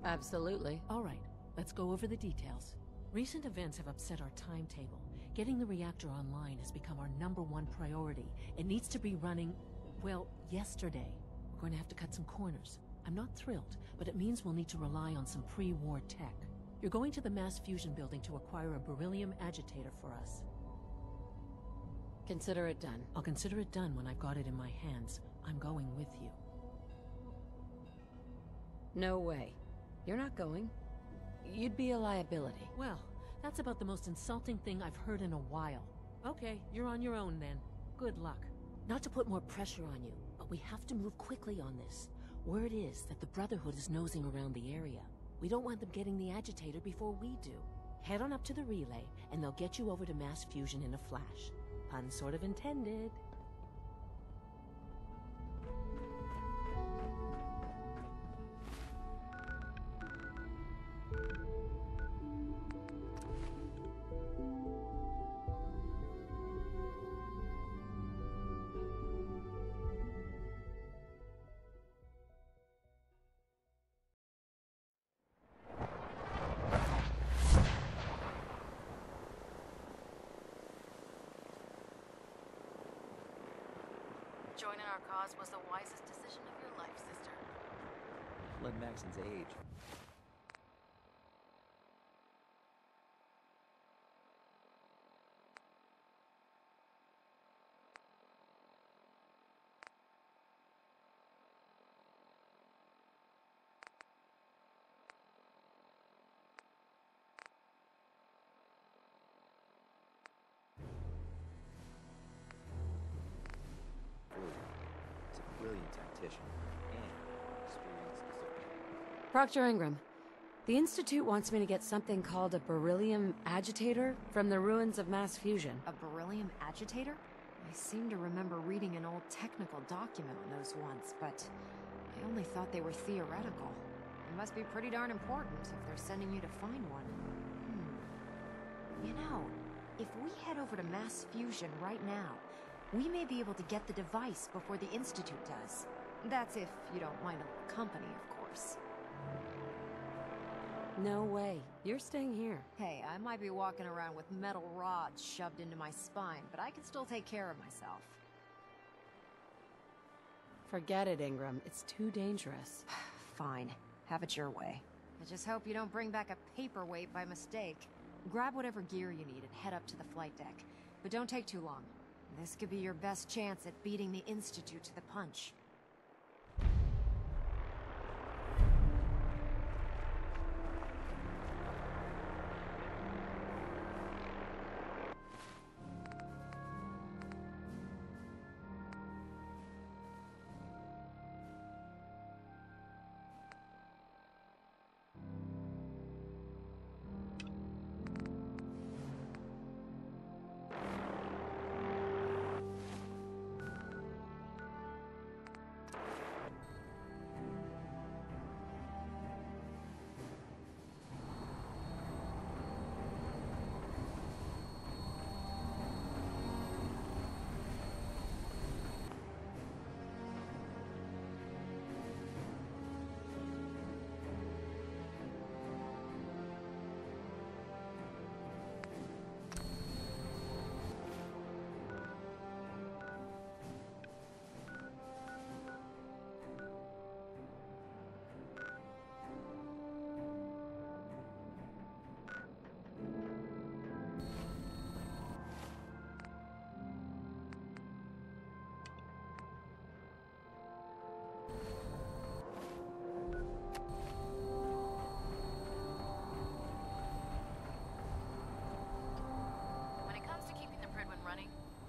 Absolutely. All right, let's go over the details. Recent events have upset our timetable. Getting the reactor online has become our #1 priority. It needs to be running, well, yesterday. We're going to have to cut some corners. I'm not thrilled, but it means we'll need to rely on some pre-war tech. You're going to the mass fusion building to acquire a beryllium agitator for us. Consider it done. I'll consider it done when I've got it in my hands. I'm going with you. No way. You're not going. You'd be a liability. Well, that's about the most insulting thing I've heard in a while. Okay, you're on your own then. Good luck. Not to put more pressure on you, but we have to move quickly on this. Word is that the Brotherhood is nosing around the area. We don't want them getting the agitator before we do. Head on up to the relay, and they'll get you over to mass fusion in a flash. Pun sort of intended. Joining our cause was the wisest decision of your life, sister. Led Maxon's age. He's a brilliant tactician and experienced as Proctor Ingram, the Institute wants me to get something called a beryllium agitator from the ruins of mass fusion. A beryllium agitator? I seem to remember reading an old technical document on those once, but I only thought they were theoretical. They must be pretty darn important if they're sending you to find one. You know, if we head over to mass fusion right now, we may be able to get the device before the Institute does. That's if you don't mind a little company, of course. No way. You're staying here. Hey, I might be walking around with metal rods shoved into my spine, but I can still take care of myself. Forget it, Ingram. It's too dangerous. Fine. Have it your way. I just hope you don't bring back a paperweight by mistake. Grab whatever gear you need and head up to the flight deck. But don't take too long. This could be your best chance at beating the Institute to the punch.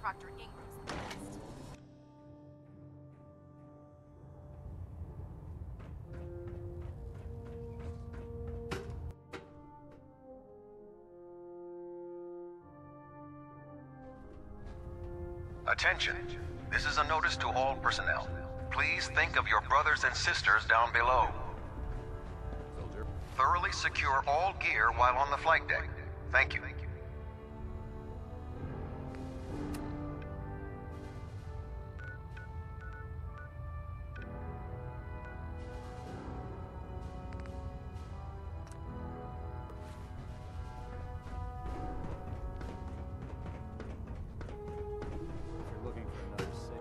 Proctor Ingram's the best. Attention. This is a notice to all personnel. Please think of your brothers and sisters down below. Thoroughly secure all gear while on the flight deck. Thank you. Looking for another safe.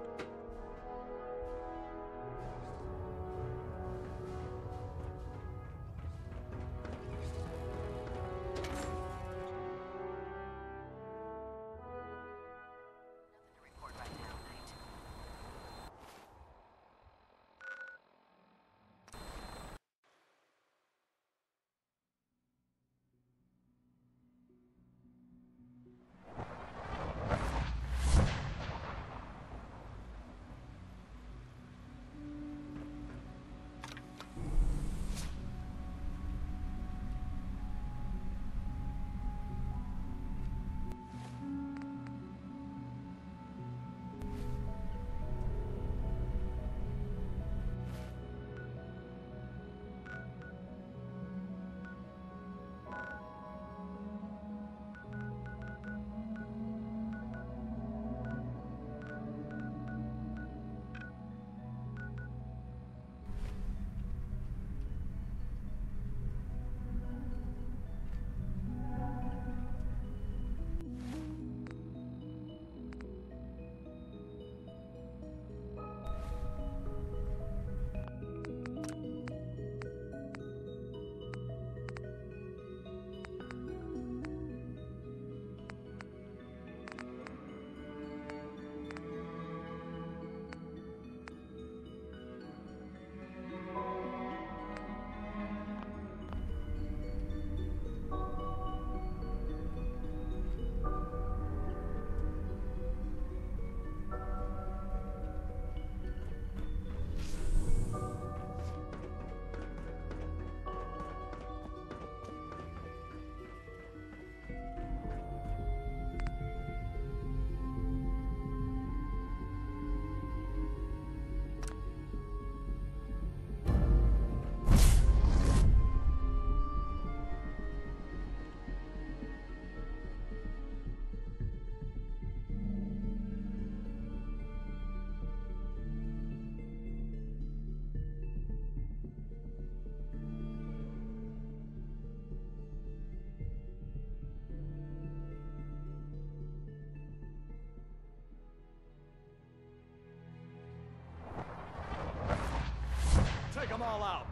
Take them all out.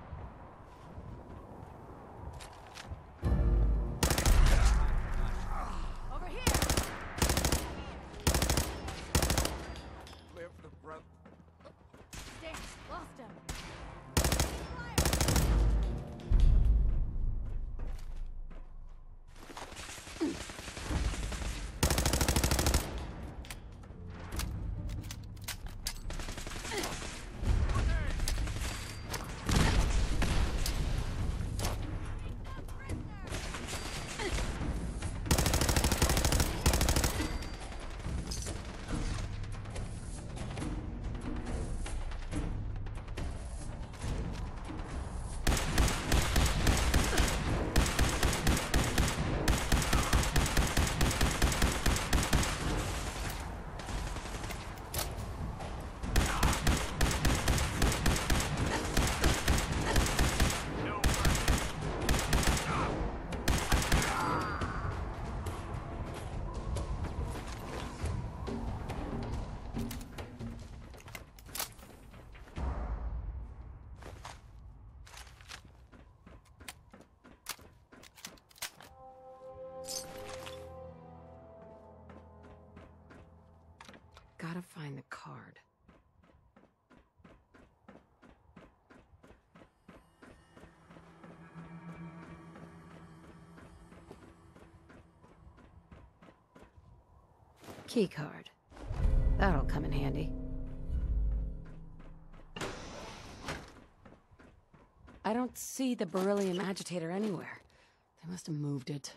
Over here! Live the brother. Damn, lost him. Gotta find the card. Key card. come in handy. I don't see the beryllium agitator anywhere. They must have moved it.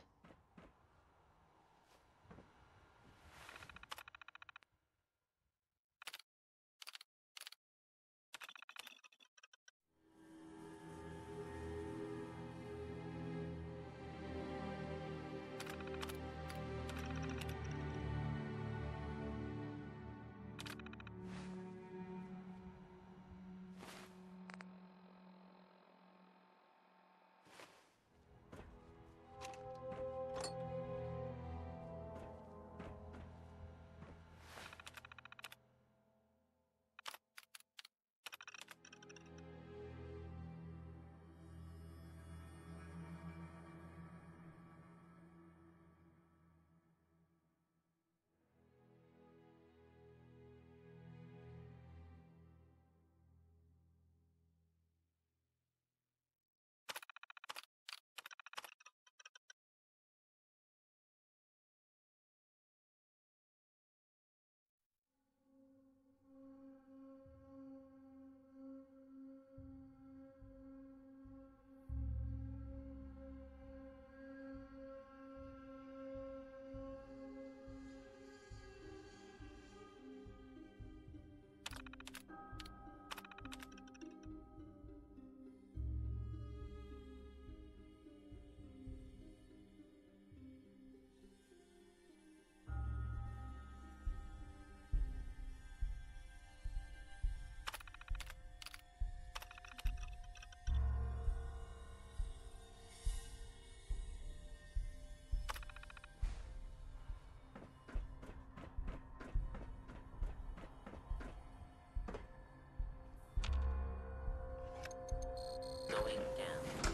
Going down.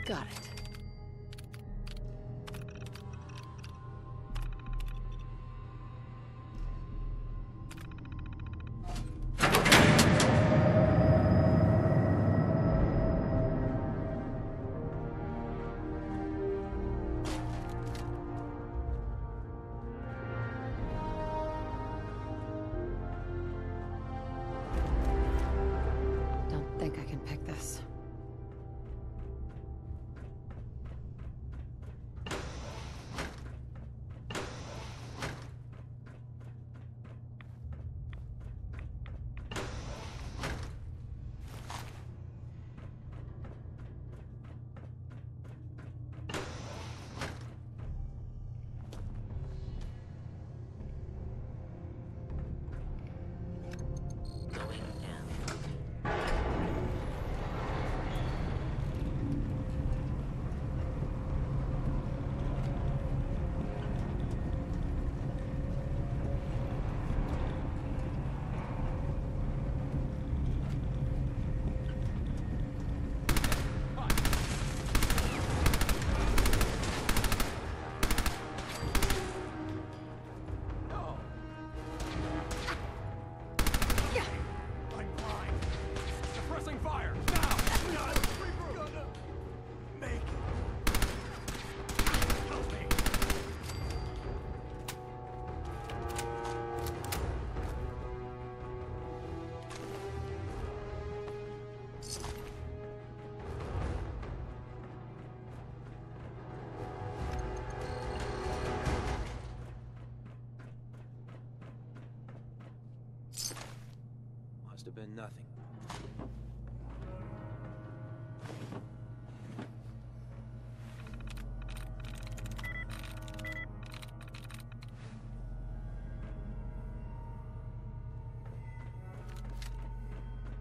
Got it. have been nothing.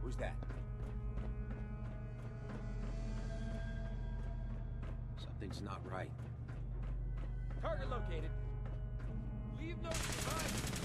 Who's that? Something's not right. Target located. Leave no survivors.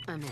I'm in.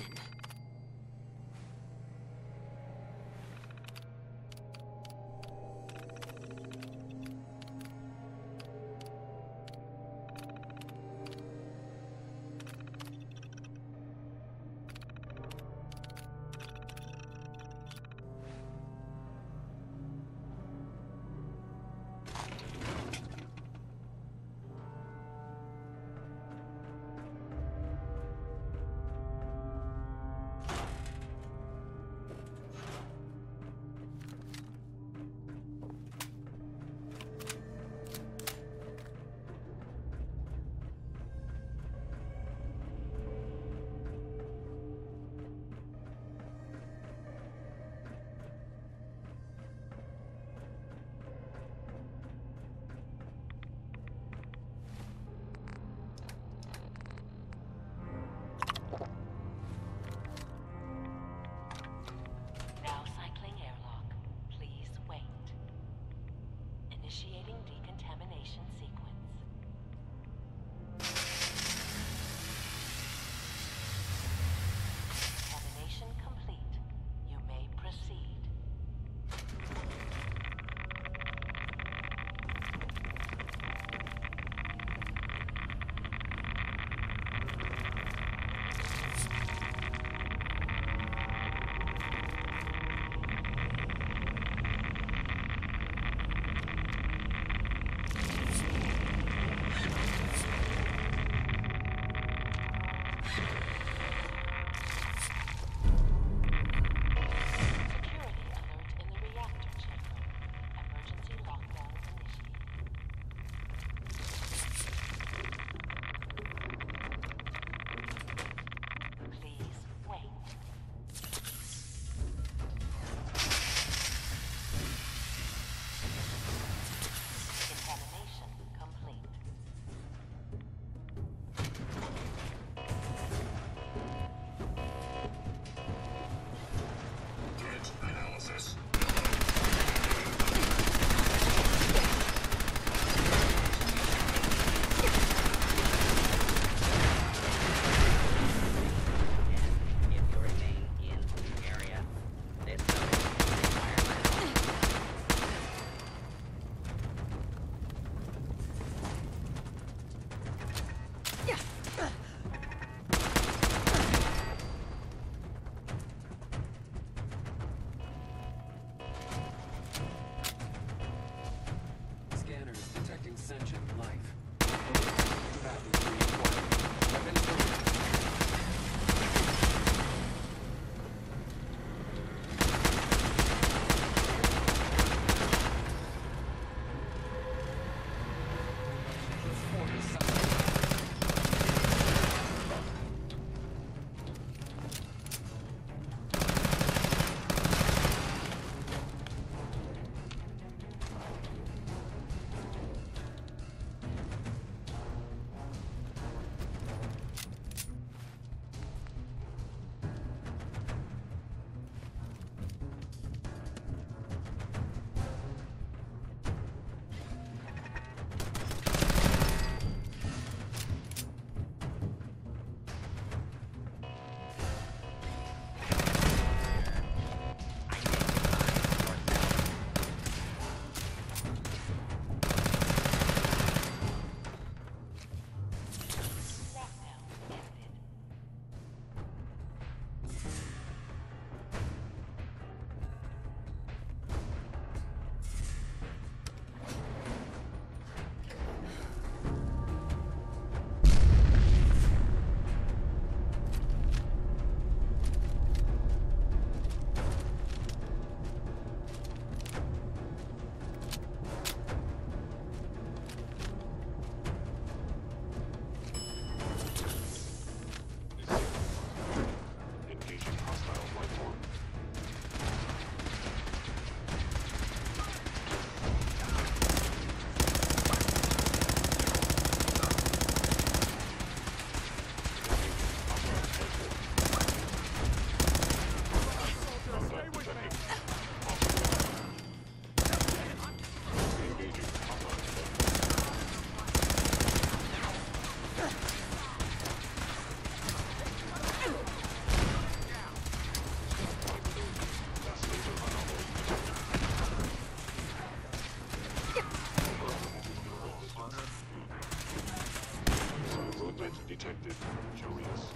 Detective Julius.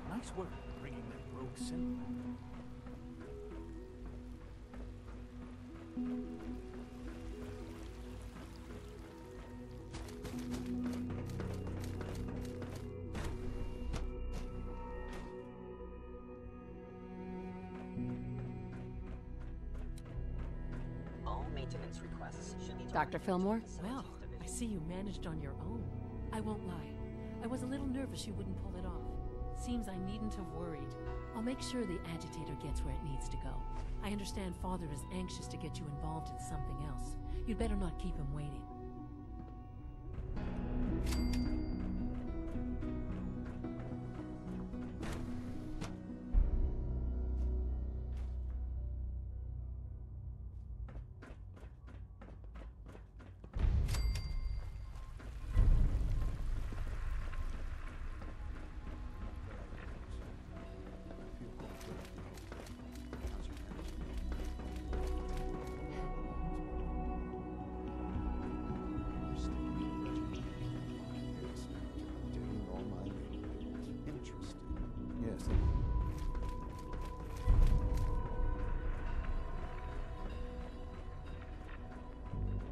Nice work bringing that rogue synth back. All maintenance requests should be Dr. Fillmore? Well, I see you managed on your own. I won't lie. I was a little nervous you wouldn't pull it off. Seems I needn't have worried. I'll make sure the agitator gets where it needs to go. I understand Father is anxious to get you involved in something else. You'd better not keep him waiting.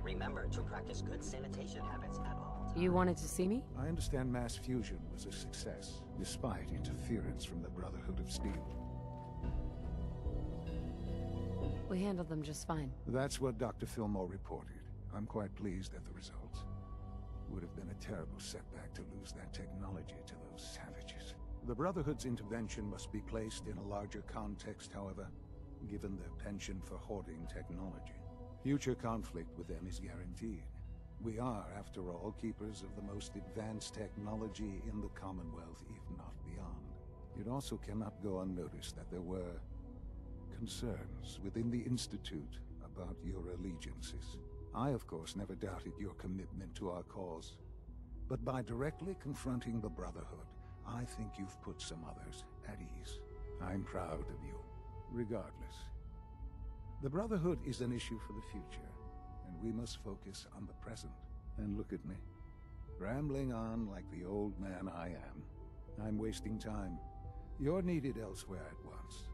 Remember to practice good sanitation habits at all times. You wanted to see me? I understand mass fusion was a success, despite interference from the Brotherhood of Steel. We handled them just fine. That's what Dr. Fillmore reported. I'm quite pleased at the results. Would have been a terrible setback to lose that technology to those savages. The Brotherhood's intervention must be placed in a larger context, however, given their penchant for hoarding technology. Future conflict with them is guaranteed. We are, after all, keepers of the most advanced technology in the Commonwealth, if not beyond. It also cannot go unnoticed that there were concerns within the Institute about your allegiances. I, of course, never doubted your commitment to our cause. But by directly confronting the Brotherhood, I think you've put some others at ease. I'm proud of you, regardless. The Brotherhood is an issue for the future, and we must focus on the present. And look at me, rambling on like the old man I am. I'm wasting time. You're needed elsewhere at once.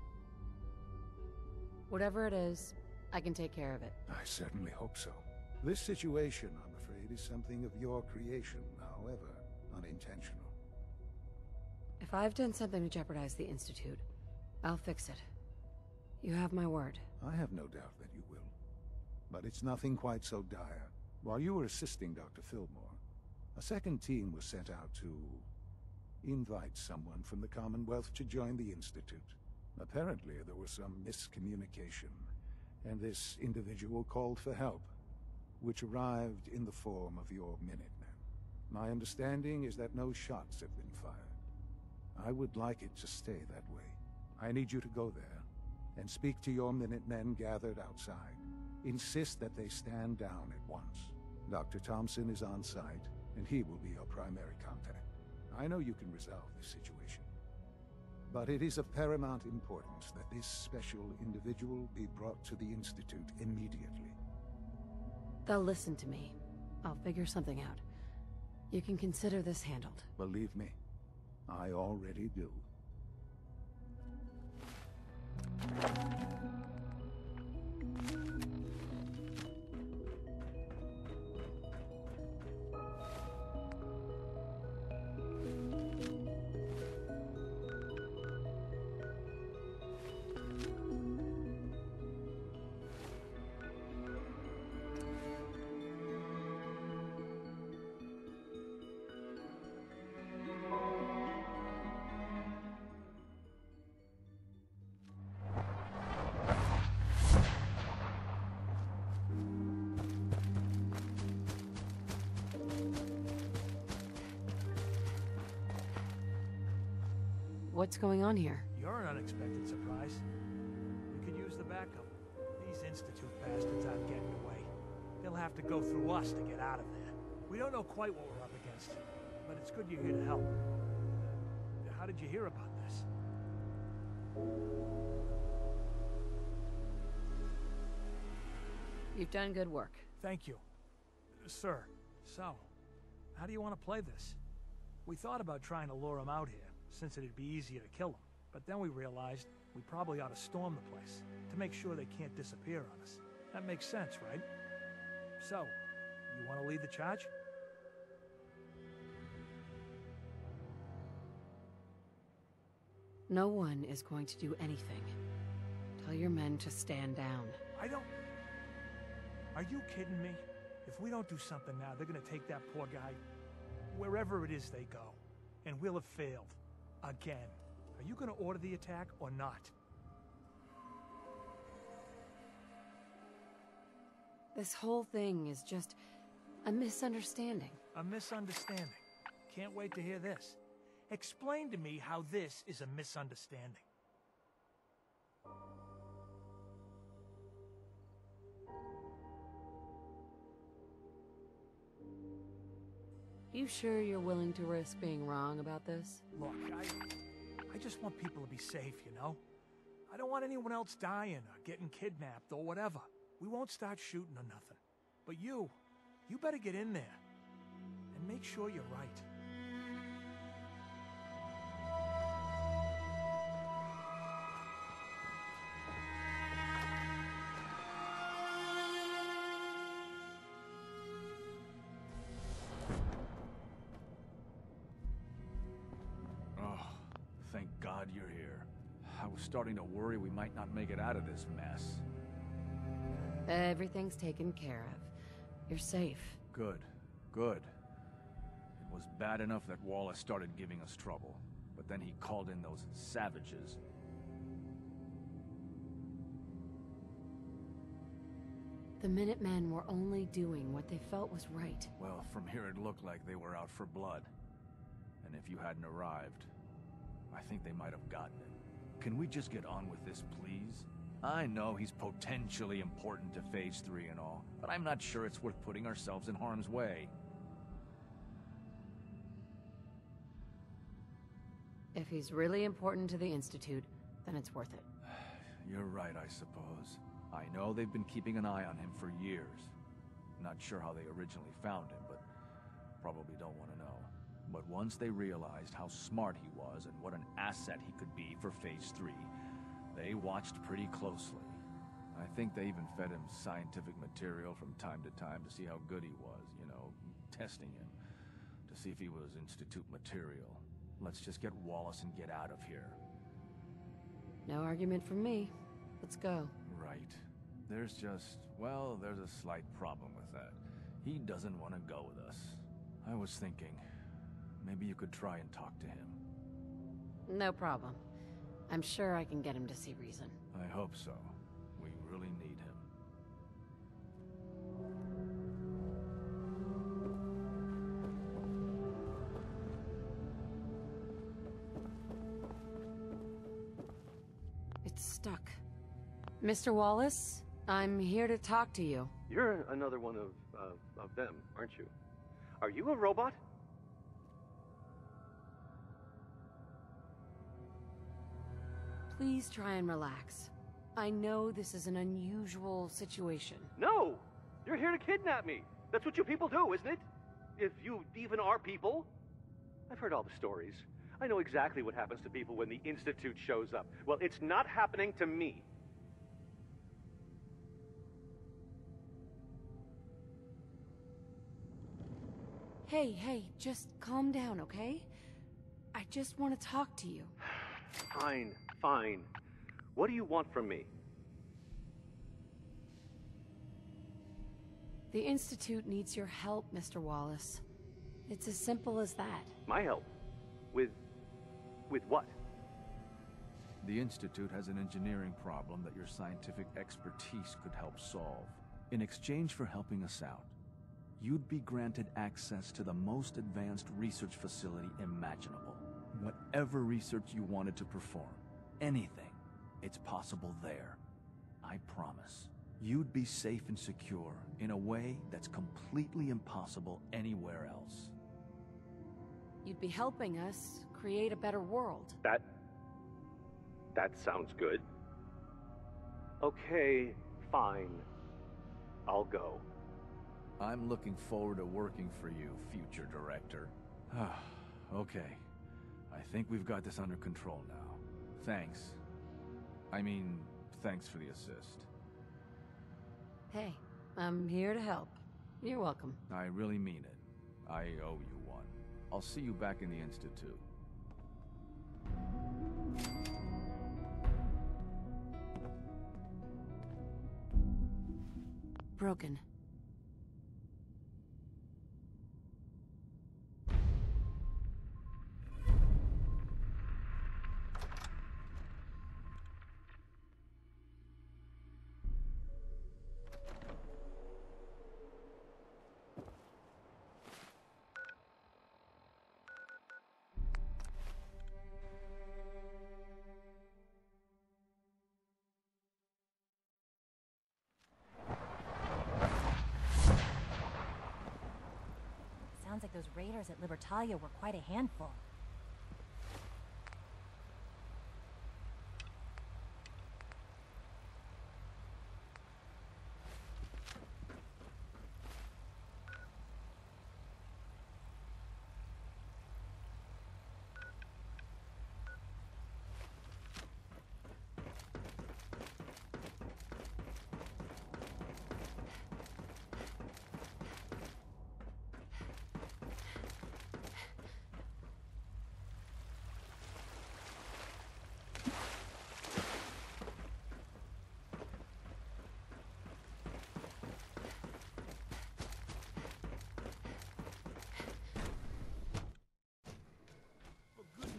Whatever it is, I can take care of it. I certainly hope so. This situation, I'm afraid, is something of your creation, however unintentional. If I've done something to jeopardize the Institute, I'll fix it. You have my word. I have no doubt that you will. But it's nothing quite so dire. While you were assisting Dr. Fillmore, a second team was sent out to invite someone from the Commonwealth to join the Institute. Apparently, there was some miscommunication, and this individual called for help, which arrived in the form of your Minutemen. My understanding is that no shots have been fired. I would like it to stay that way. I need you to go there, and speak to your Minutemen gathered outside. Insist that they stand down at once. Dr. Thompson is on site, and he will be your primary contact. I know you can resolve this situation, but it is of paramount importance that this special individual be brought to the Institute immediately. They'll listen to me. I'll figure something out. You can consider this handled. Believe me, I already do. What's going on here? You're an unexpected surprise. We could use the backup. These Institute bastards aren't getting away. They'll have to go through us to get out of there. We don't know quite what we're up against, but it's good you're here to help. How did you hear about this? You've done good work. Thank you. Sir, so, how do you want to play this? We thought about trying to lure him out here, since it'd be easier to kill him. But then we realized we probably ought to storm the place, to make sure they can't disappear on us. That makes sense, right? So, you want to lead the charge? No one is going to do anything. Tell your men to stand down. Are you kidding me? If we don't do something now, they're gonna take that poor guy wherever it is they go. And we'll have failed. Again. Are you gonna order the attack or not? This whole thing is just a misunderstanding. A misunderstanding. Can't wait to hear this. Explain to me how this is a misunderstanding. You sure you're willing to risk being wrong about this? Look, I just want people to be safe, you know? I don't want anyone else dying or getting kidnapped or whatever. We won't start shooting or nothing. But you better get in there and make sure you're right. Thank God you're here. I was starting to worry we might not make it out of this mess. Everything's taken care of. You're safe. Good. Good. It was bad enough that Wallace started giving us trouble, but then he called in those savages. The Minutemen were only doing what they felt was right. Well, from here it looked like they were out for blood. And if you hadn't arrived, I think they might have gotten it. Can we just get on with this, please? I know he's potentially important to Phase 3 and all, but I'm not sure it's worth putting ourselves in harm's way. If he's really important to the Institute, then it's worth it. You're right, I suppose. I know they've been keeping an eye on him for years. Not sure how they originally found him, but probably don't want to know. But once they realized how smart he was and what an asset he could be for Phase 3, they watched pretty closely. I think they even fed him scientific material from time to time to see how good he was, you know, testing him, to see if he was Institute material. Let's just get Wallace and get out of here. No argument from me. Let's go. Right. There's just, well, there's a slight problem with that. He doesn't want to go with us. I was thinking, maybe you could try and talk to him. No problem. I'm sure I can get him to see reason. I hope so. We really need him. It's stuck. Mr. Wallace, I'm here to talk to you. You're another one of them, aren't you? Are you a robot? Please try and relax. I know this is an unusual situation. No! You're here to kidnap me! That's what you people do, isn't it? If you even are people. I've heard all the stories. I know exactly what happens to people when the Institute shows up. Well, it's not happening to me. Hey, just calm down, okay? I just want to talk to you. Fine. What do you want from me? The Institute needs your help, Mr. Wallace. It's as simple as that. My help? With what? The Institute has an engineering problem that your scientific expertise could help solve. In exchange for helping us out, you'd be granted access to the most advanced research facility imaginable. Whatever research you wanted to perform, anything, it's possible there. I promise. You'd be safe and secure in a way that's completely impossible anywhere else. You'd be helping us create a better world. That sounds good. Okay, fine. I'll go. I'm looking forward to working for you, future director. Okay. I think we've got this under control now. Thanks. Thanks for the assist. Hey, I'm here to help. You're welcome. I really mean it. I owe you one. I'll see you back in the Institute. Broken. Sounds like those raiders at Libertalia were quite a handful.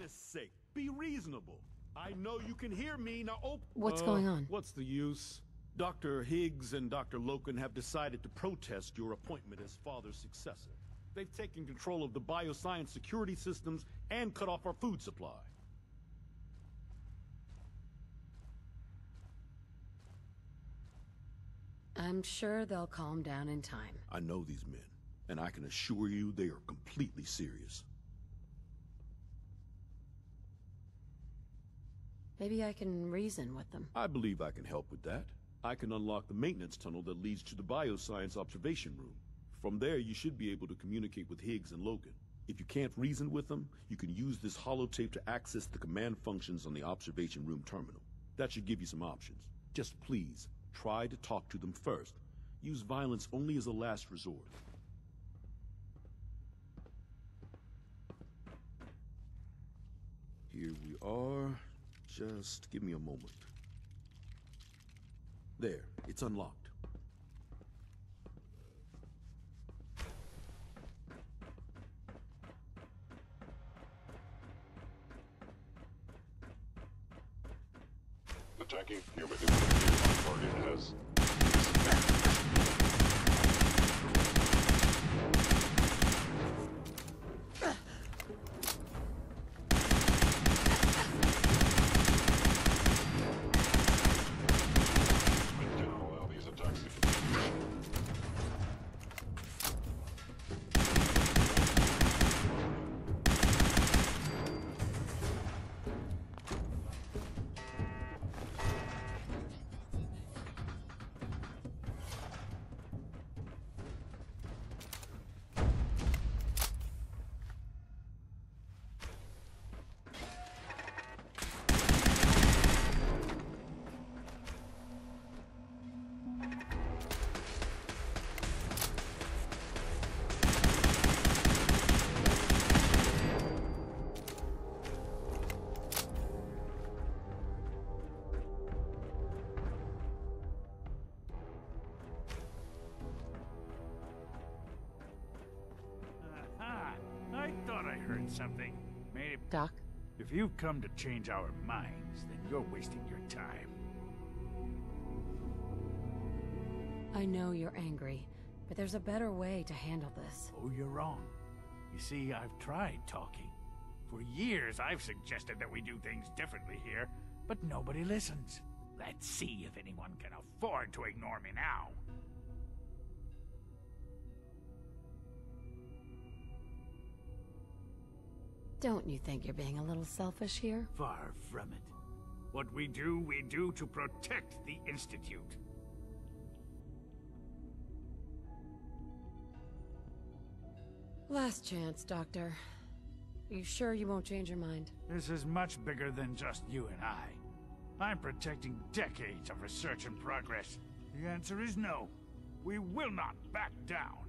Sake, be reasonable. I know you can hear me now. What's going on? What's the use? Dr. Higgs and Dr. Loken have decided to protest your appointment as father's successor. They've taken control of the bioscience security systems and cut off our food supply. I'm sure they'll calm down in time. I know these men, and I can assure you they are completely serious. Maybe I can reason with them. I believe I can help with that. I can unlock the maintenance tunnel that leads to the bioscience observation room. From there, you should be able to communicate with Higgs and Logan. If you can't reason with them, you can use this holotape to access the command functions on the observation room terminal. That should give you some options. Just please, try to talk to them first. Use violence only as a last resort. Here we are. Just give me a moment. There, it's unlocked. Attacking human target has... something? Maybe... Doc? If you've come to change our minds, then you're wasting your time. I know you're angry, but there's a better way to handle this. Oh, you're wrong. You see, I've tried talking. For years, I've suggested that we do things differently here, but nobody listens. Let's see if anyone can afford to ignore me now. Don't you think you're being a little selfish here? Far from it. What we do to protect the Institute. Last chance, Doctor. You sure you won't change your mind? This is much bigger than just you and I. I'm protecting decades of research and progress. The answer is no. We will not back down.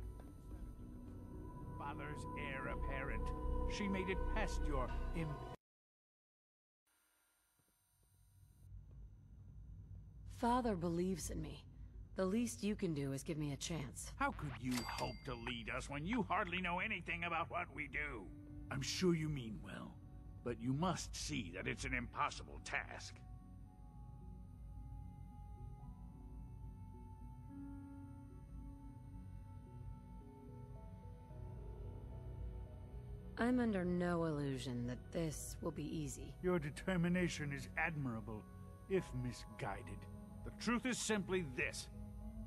Father's heir apparent. She made it past your Father believes in me. The least you can do is give me a chance. How could you hope to lead us when you hardly know anything about what we do? I'm sure you mean well, but you must see that it's an impossible task. I'm under no illusion that this will be easy. Your determination is admirable, if misguided. The truth is simply this.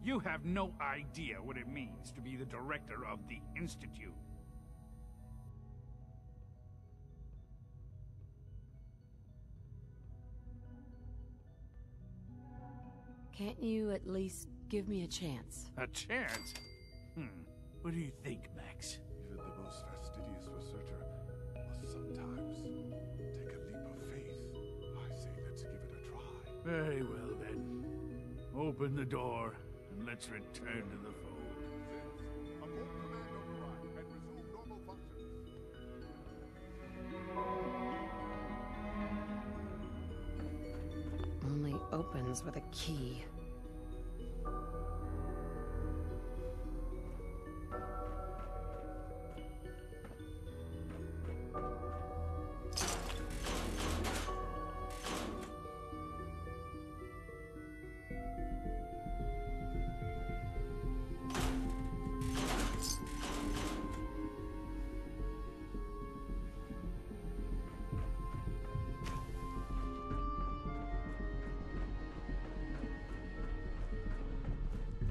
You have no idea what it means to be the director of the Institute. Can't you at least give me a chance? A chance? What do you think, Max? Even the most fastidious researcher must sometimes take a leap of faith. I say let's give it a try. Very well, then. Open the door, and let's return to the fold. Abort command override and resume normal functions. Only opens with a key.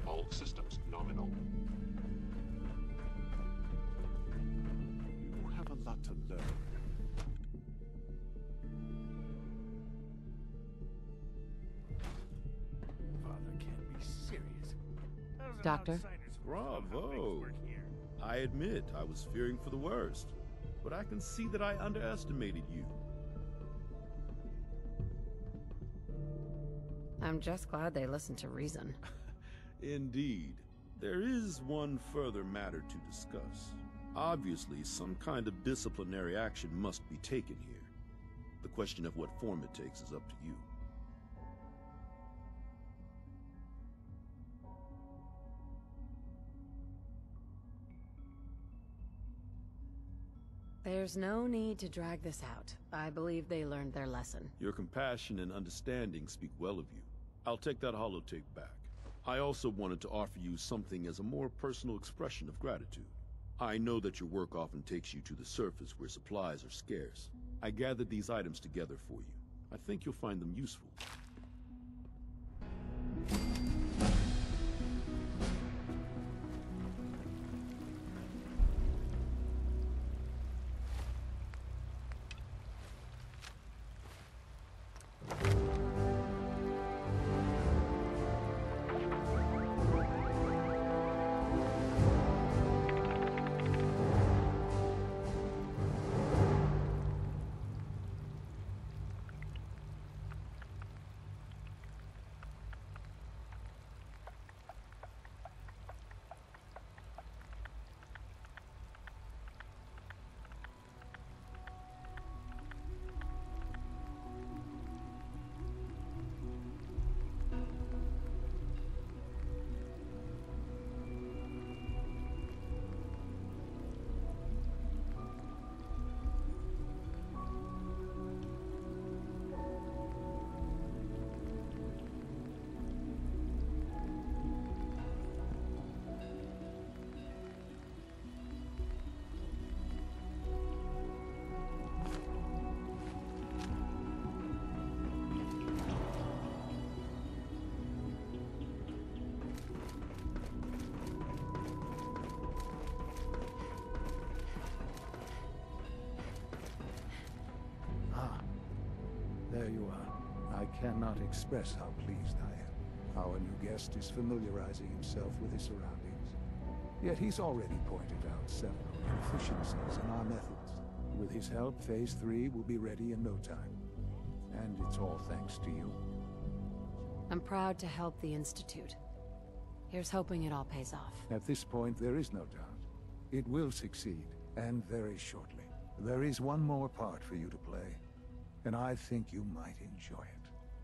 All systems nominal. You have a lot to learn. Father can't be serious. Doctor? Bravo! I admit I was fearing for the worst, but I can see that I underestimated you. I'm just glad they listened to reason. Indeed. There is one further matter to discuss. Obviously, some kind of disciplinary action must be taken here. The question of what form it takes is up to you. There's no need to drag this out. I believe they learned their lesson. Your compassion and understanding speak well of you. I'll take that holotape back. I also wanted to offer you something as a more personal expression of gratitude. I know that your work often takes you to the surface where supplies are scarce. I gathered these items together for you. I think you'll find them useful. cannot express how pleased I am. Our new guest is familiarizing himself with his surroundings. Yet he's already pointed out several deficiencies in our methods. With his help, Phase 3 will be ready in no time. And it's all thanks to you. I'm proud to help the Institute. Here's hoping it all pays off. At this point, there is no doubt. It will succeed, and very shortly. There is one more part for you to play, and I think you might enjoy it.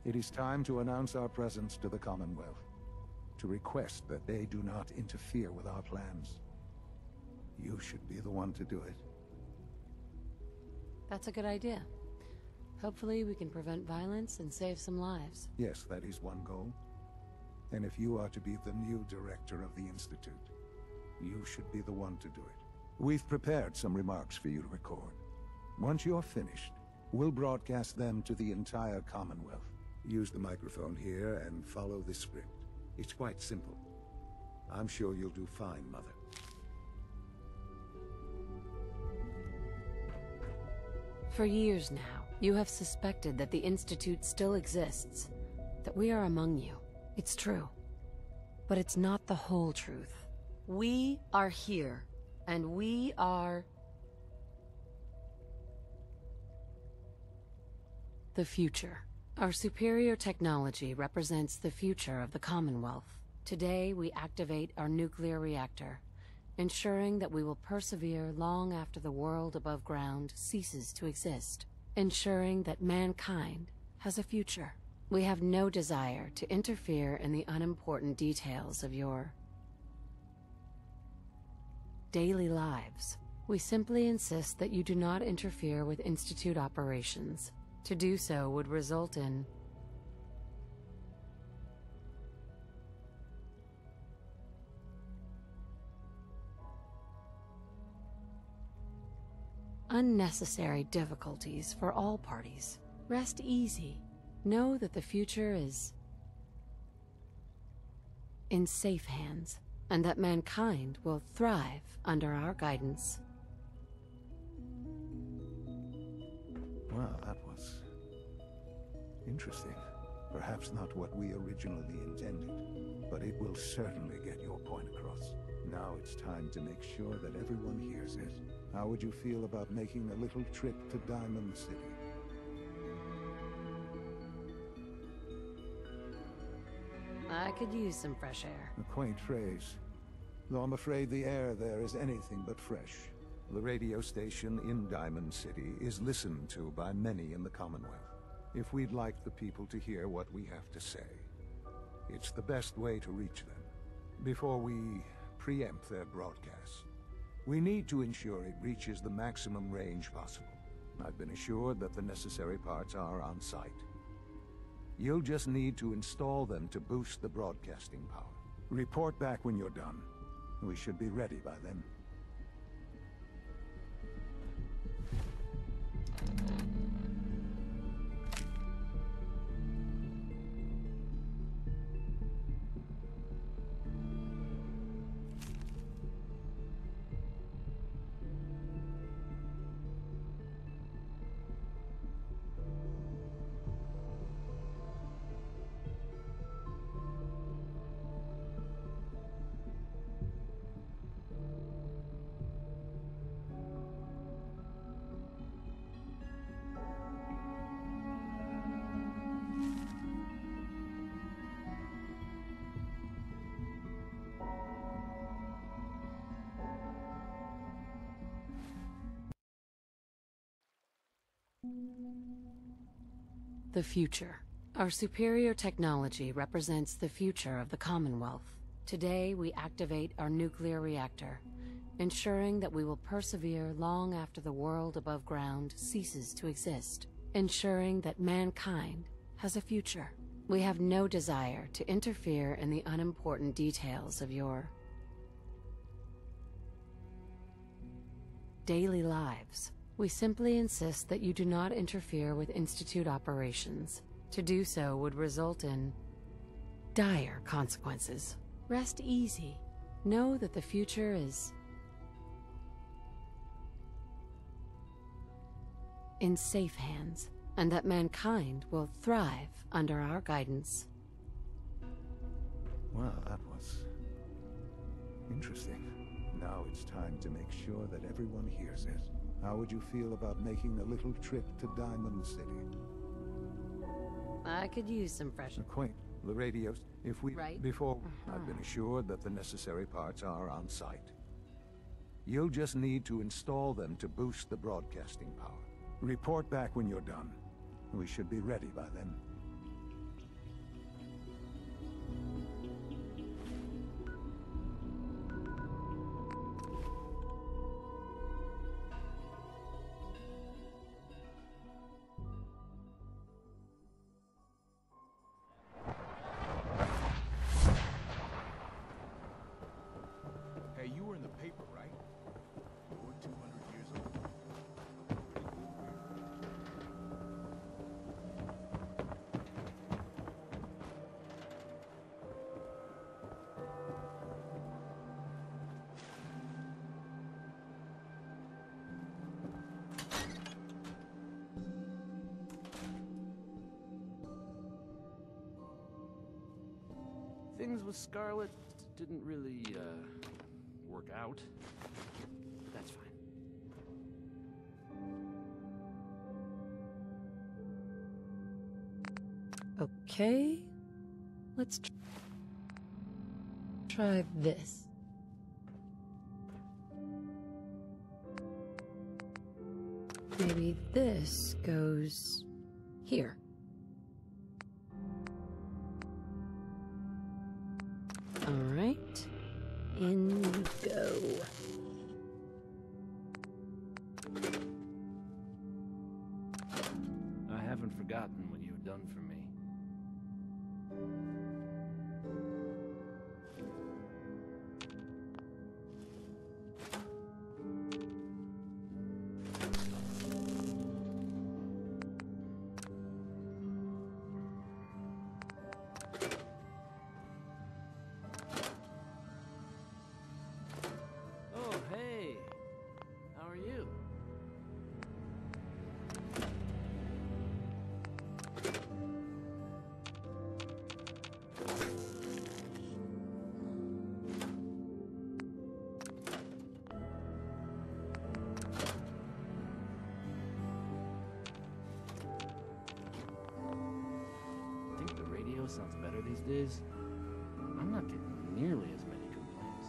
It is time to announce our presence to the Commonwealth, to request that they do not interfere with our plans. You should be the one to do it. That's a good idea. Hopefully we can prevent violence and save some lives. Yes, that is one goal. And if you are to be the new director of the Institute, you should be the one to do it. We've prepared some remarks for you to record. Once you're finished, we'll broadcast them to the entire Commonwealth. Use the microphone here and follow this script. It's quite simple. I'm sure you'll do fine, Mother. For years now, you have suspected that the Institute still exists, that we are among you. It's true. But it's not the whole truth. We are here, and we are the future. Our superior technology represents the future of the Commonwealth. Today, we activate our nuclear reactor, ensuring that we will persevere long after the world above ground ceases to exist, ensuring that mankind has a future. We have no desire to interfere in the unimportant details of your daily lives. We simply insist that you do not interfere with Institute operations. To do so would result in unnecessary difficulties for all parties. Rest easy. Know that the future is in safe hands, and that mankind will thrive under our guidance. Well, that was interesting. Perhaps not what we originally intended, but it will certainly get your point across. Now it's time to make sure that everyone hears it. How would you feel about making a little trip to Diamond City? I could use some fresh air. A quaint phrase, though I'm afraid the air there is anything but fresh. The radio station in Diamond City is listened to by many in the Commonwealth. If we'd like the people to hear what we have to say, it's the best way to reach them. Before we preempt their broadcast, we need to ensure it reaches the maximum range possible. I've been assured that the necessary parts are on site. You'll just need to install them to boost the broadcasting power. Report back when you're done. We should be ready by then. The future. Our superior technology represents the future of the Commonwealth. Today, we activate our nuclear reactor, ensuring that we will persevere long after the world above ground ceases to exist, ensuring that mankind has a future. We have no desire to interfere in the unimportant details of your daily lives. We simply insist that you do not interfere with Institute operations. To do so would result in dire consequences. Rest easy. Know that the future is in safe hands, and that mankind will thrive under our guidance. Well, that was interesting. Now it's time to make sure that everyone hears it. How would you feel about making a little trip to Diamond City? I could use some fresh... Quaint. The radios, if we... Right. Before... I've been assured that the necessary parts are on site. You'll just need to install them to boost the broadcasting power. Report back when you're done. We should be ready by then. Hey, you were in the paper, right? You're 200 years old. Things with Scarlet didn't really, work out. That's fine. Okay, let's try this. Maybe this goes here. All right, in we go. I haven't forgotten what you've done for me. Oh, hey. How are you? Think the radio sounds better these days? I'm not getting nearly as many complaints.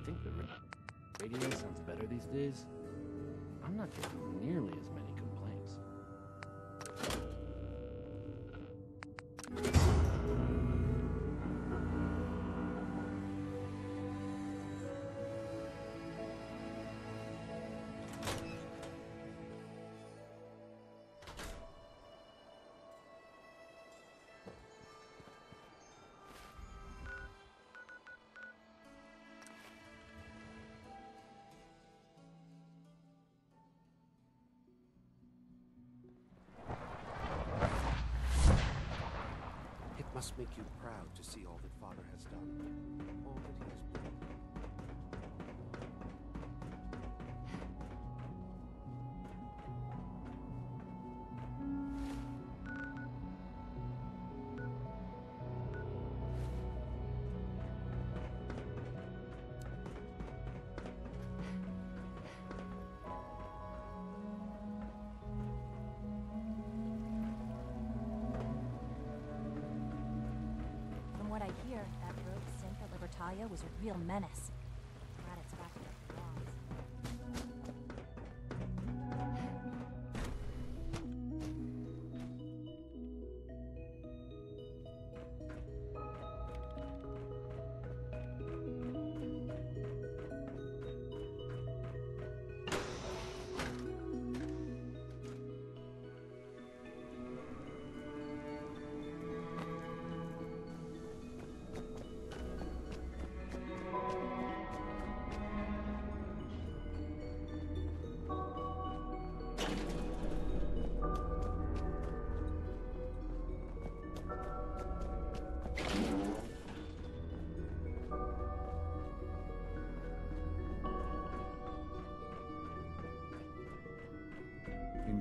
Think the radio sounds better these days? I'm not getting nearly as many complaints. It must make you proud to see all that Father has done. All that he has done. From what I hear, that rogue synth at Libertalia was a real menace. Glad it's back where it belongs.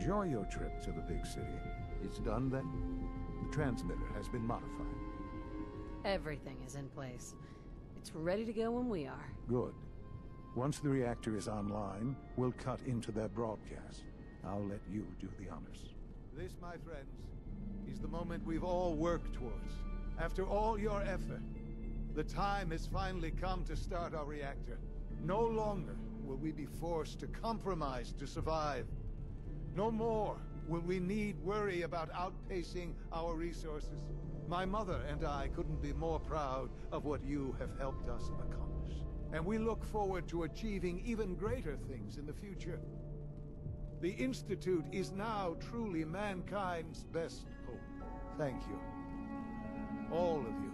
Enjoy your trip to the big city. It's done then? The transmitter has been modified. Everything is in place. It's ready to go when we are. Good. Once the reactor is online, we'll cut into their broadcast. I'll let you do the honors. This, my friends, is the moment we've all worked towards. After all your effort, the time has finally come to start our reactor. No longer will we be forced to compromise to survive. No more will we need worry about outpacing our resources. My mother and I couldn't be more proud of what you have helped us accomplish. And we look forward to achieving even greater things in the future. The Institute is now truly mankind's best hope. Thank you. All of you.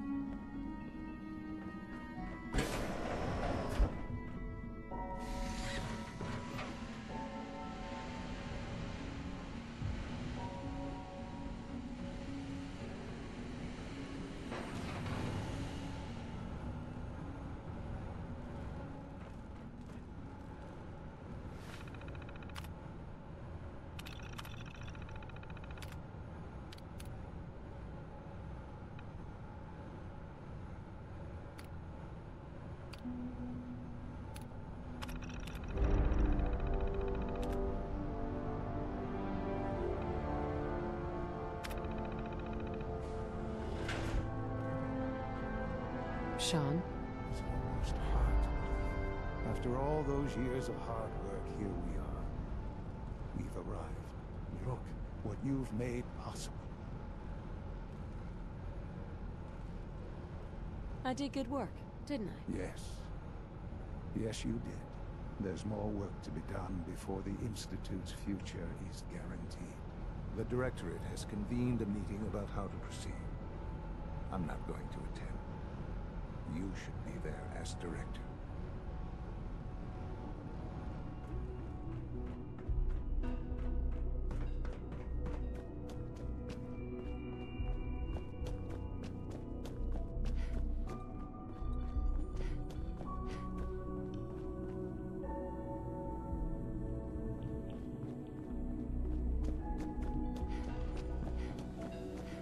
Sean? It's almost hard to believe. After all those years of hard work, here we are. We've arrived. Look what you've made possible. I did good work, didn't I? Yes. Yes, you did. There's more work to be done before the Institute's future is guaranteed. The Directorate has convened a meeting about how to proceed. I'm not going to attend. You should be there as director.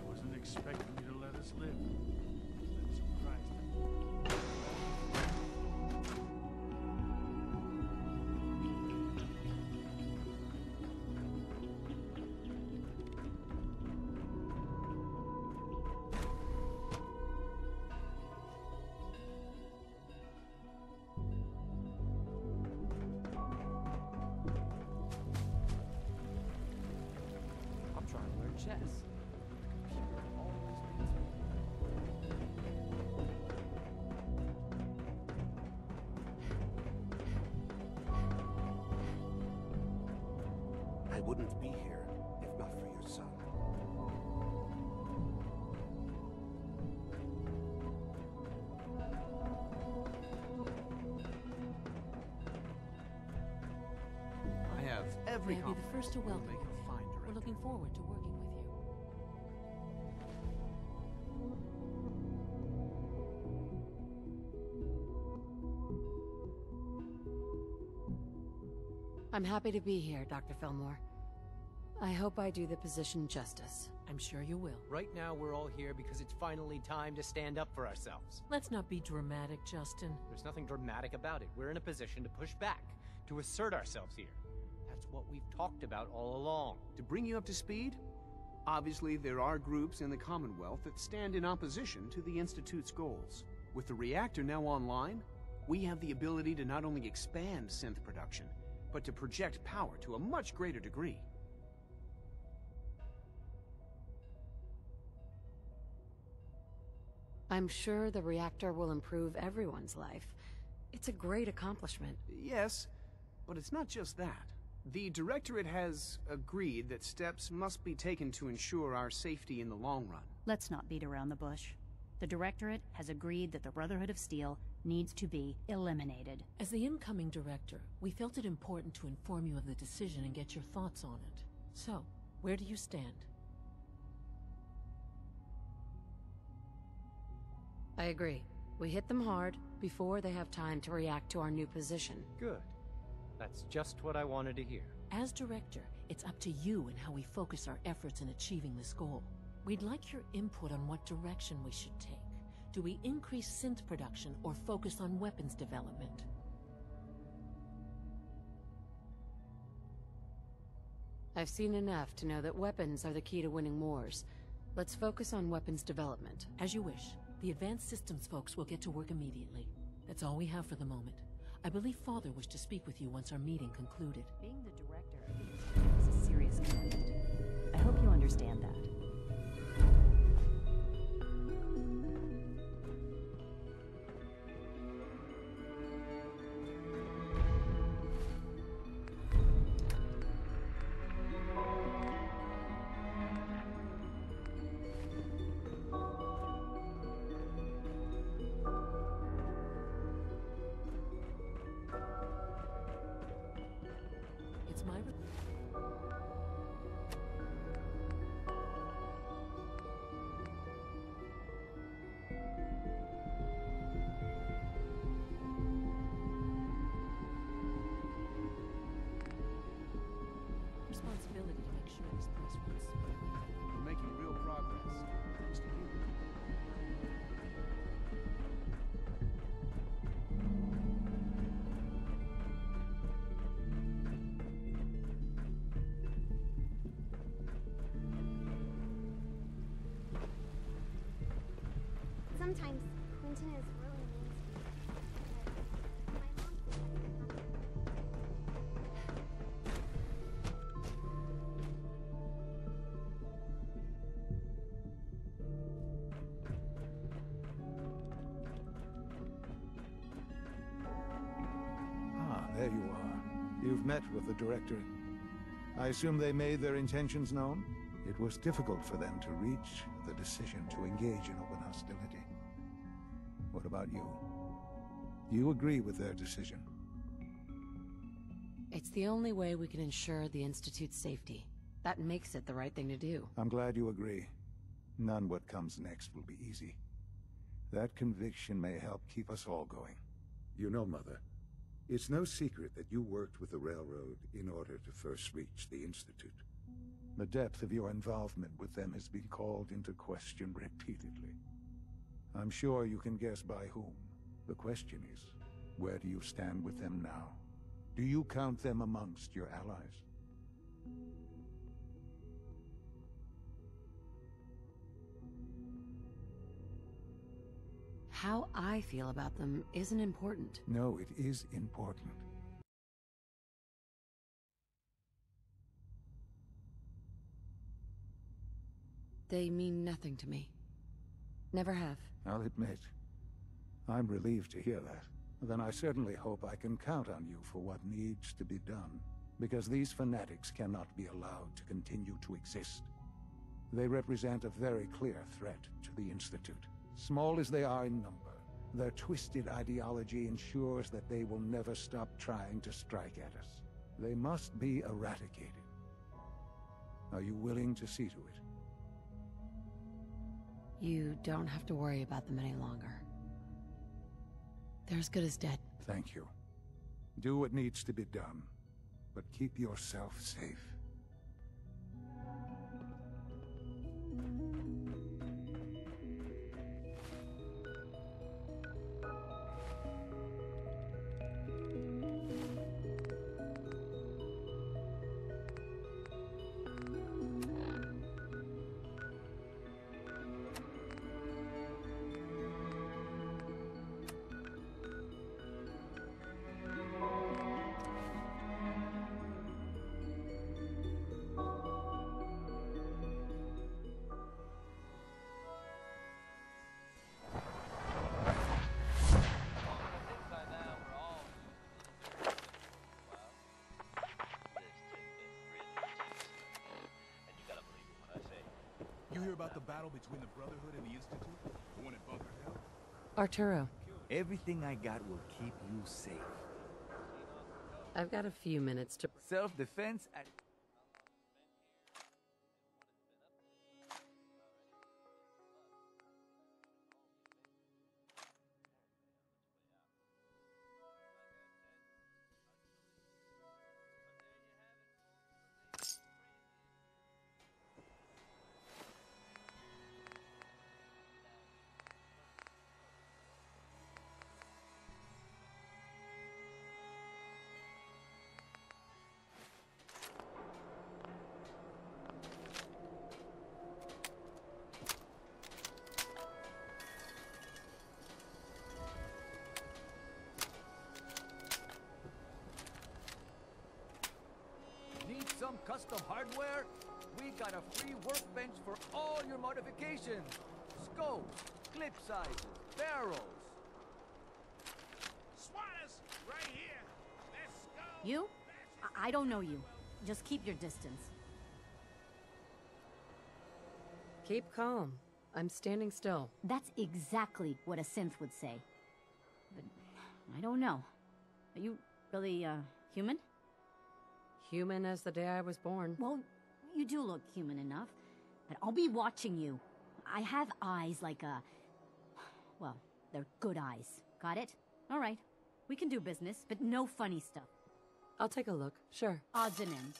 Wasn't expecting you to let us live. That surprised me. I'm trying to learn chess. The computer always beats me. I wouldn't be here if not for your son. I have every May I be the first to welcome make you. a fine We're director. looking forward to working with you. I'm happy to be here, Dr. Fillmore. I hope I do the position justice. I'm sure you will. Right now, we're all here because it's finally time to stand up for ourselves. Let's not be dramatic, Justin. There's nothing dramatic about it. We're in a position to push back, to assert ourselves here. That's what we've talked about all along. To bring you up to speed, obviously there are groups in the Commonwealth that stand in opposition to the Institute's goals. With the reactor now online, we have the ability to not only expand synth production, but to project power to a much greater degree. I'm sure the reactor will improve everyone's life. It's a great accomplishment. Yes, but it's not just that. The Directorate has agreed that steps must be taken to ensure our safety in the long run. Let's not beat around the bush. The Directorate has agreed that the Brotherhood of Steel needs to be eliminated. As the incoming director, we felt it important to inform you of the decision and get your thoughts on it. So, where do you stand? I agree. We hit them hard before they have time to react to our new position. Good. That's just what I wanted to hear. As director, it's up to you and how we focus our efforts in achieving this goal. We'd like your input on what direction we should take. Do we increase synth production or focus on weapons development? I've seen enough to know that weapons are the key to winning wars. Let's focus on weapons development. As you wish. The advanced systems folks will get to work immediately. That's all we have for the moment. I believe Father wished to speak with you once our meeting concluded. Being the director of the Institute is a serious commitment. I hope you understand that. It's my... responsibility to make sure this place runs smoothly. We're making real progress. Thanks to you. Sometimes Quentin is really mean to me. But my mom said Ah, there you are. You've met with the director. I assume they made their intentions known? It was difficult for them to reach the decision to engage in open hostility. What about you? Do you agree with their decision? It's the only way we can ensure the Institute's safety. That makes it the right thing to do. I'm glad you agree. None what comes next will be easy. That conviction may help keep us all going. You know, Mother, it's no secret that you worked with the Railroad in order to first reach the Institute. The depth of your involvement with them has been called into question repeatedly. I'm sure you can guess by whom. The question is, where do you stand with them now? Do you count them amongst your allies? How I feel about them isn't important. No, it is important. They mean nothing to me. Never have. I'll admit, I'm relieved to hear that. Then I certainly hope I can count on you for what needs to be done, because these fanatics cannot be allowed to continue to exist. They represent a very clear threat to the Institute. Small as they are in number, their twisted ideology ensures that they will never stop trying to strike at us. They must be eradicated. Are you willing to see to it? You don't have to worry about them any longer. They're as good as dead. Thank you. Do what needs to be done, but keep yourself safe. You hear about the battle between the Brotherhood and the Institute? The one at Bunker Hill? Arturo, Everything I got will keep you safe. I've got a few minutes to... Self-defense and... some custom hardware, we got a free workbench for all your modifications. Scopes, clip sizes, barrels. Swatters, right here. Let's go. You? I don't know you. Just keep your distance. Keep calm. I'm standing still. That's exactly what a synth would say. But I don't know. Are you really, human? Human as the day I was born. Well, you do look human enough. But I'll be watching you. I have eyes like a... Well, they're good eyes. Got it? All right. We can do business, but no funny stuff. I'll take a look, sure. Odds and ends.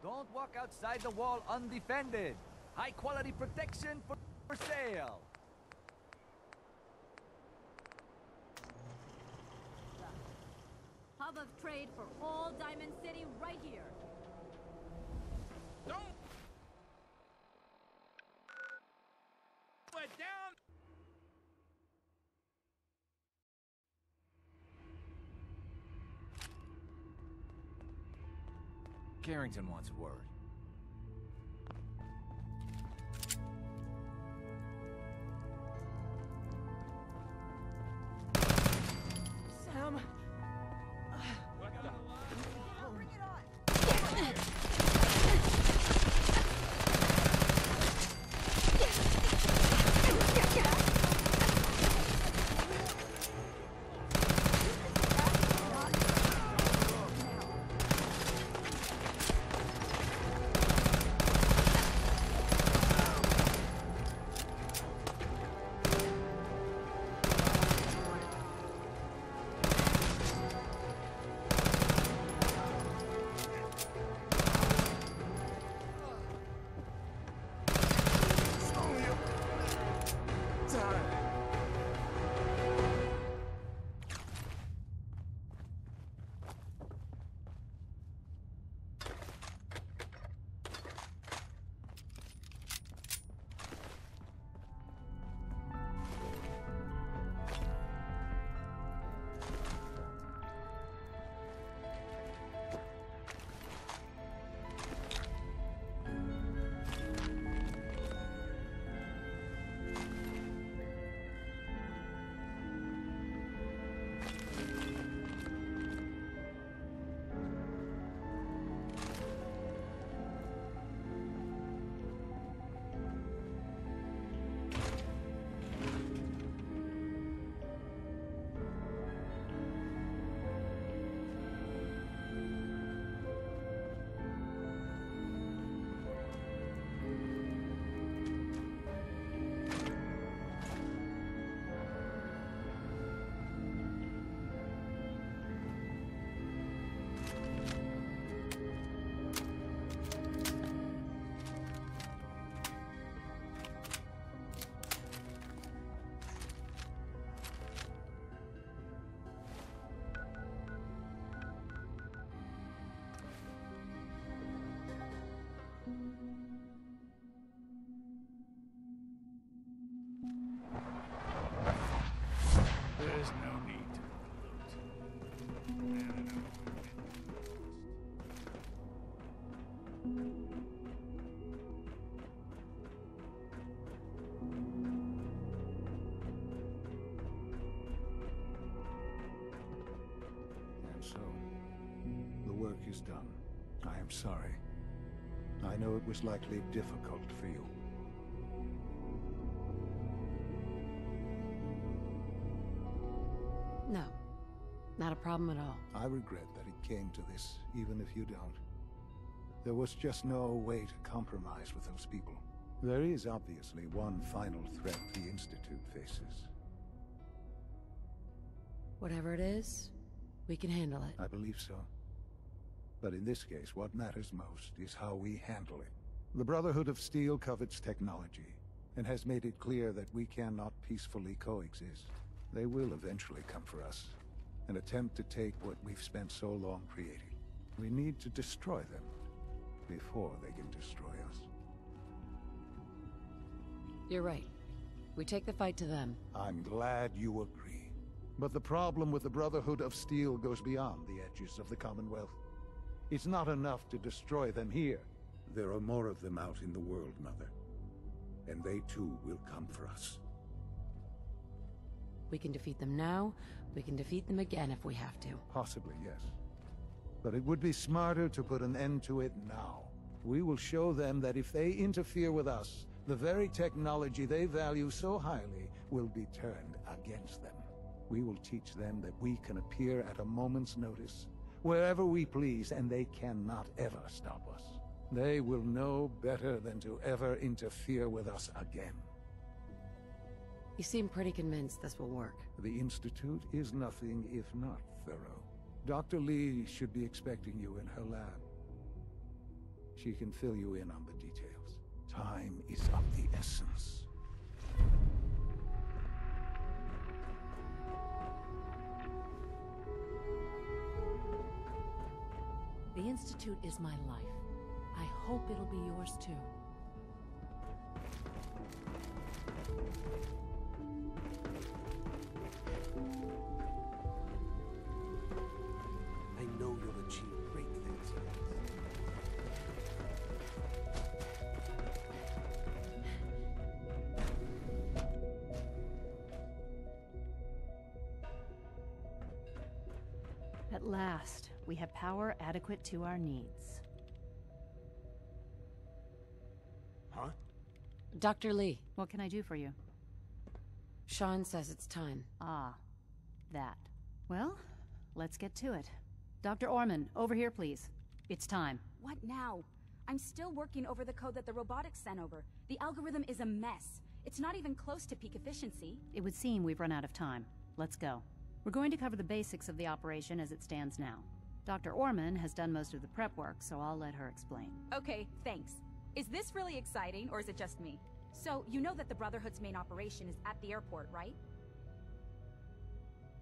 Don't walk outside the wall undefended. High quality protection for sale. Hub of trade for all Diamond City right here. Don't. We're down. Carrington wants word. Sam. What the? Bring it on. There's no need to overload. And so, the work is done. I am sorry. I know it was likely difficult for you. No, not a problem at all. I regret that it came to this, even if you don't. There was just no way to compromise with those people. There is obviously one final threat the Institute faces. Whatever it is, we can handle it. I believe so. But in this case, what matters most is how we handle it. The Brotherhood of Steel covets technology, and has made it clear that we cannot peacefully coexist. They will eventually come for us, and attempt to take what we've spent so long creating. We need to destroy them before they can destroy us. You're right. We take the fight to them. I'm glad you agree. But the problem with the Brotherhood of Steel goes beyond the edges of the Commonwealth. It's not enough to destroy them here. There are more of them out in the world, Mother. And they too will come for us. We can defeat them now, we can defeat them again if we have to. Possibly, yes. But it would be smarter to put an end to it now. We will show them that if they interfere with us, the very technology they value so highly will be turned against them. We will teach them that we can appear at a moment's notice, wherever we please, and they cannot ever stop us. They will know better than to ever interfere with us again. You seem pretty convinced this will work. The Institute is nothing if not thorough. Dr. Lee should be expecting you in her lab. She can fill you in on the details. Time is of the essence. The Institute is my life. I hope it'll be yours too. I know you'll achieve great things. At last, we have power adequate to our needs. Huh? Dr. Lee. What can I do for you? Sean says it's time. Ah, that. Well, let's get to it. Dr. Orman, over here, please. It's time. What now? I'm still working over the code that the robotics sent over. The algorithm is a mess. It's not even close to peak efficiency. It would seem we've run out of time. Let's go. We're going to cover the basics of the operation as it stands now. Dr. Orman has done most of the prep work, so I'll let her explain. Okay, thanks. Is this really exciting, or is it just me? So, you know that the Brotherhood's main operation is at the airport, right?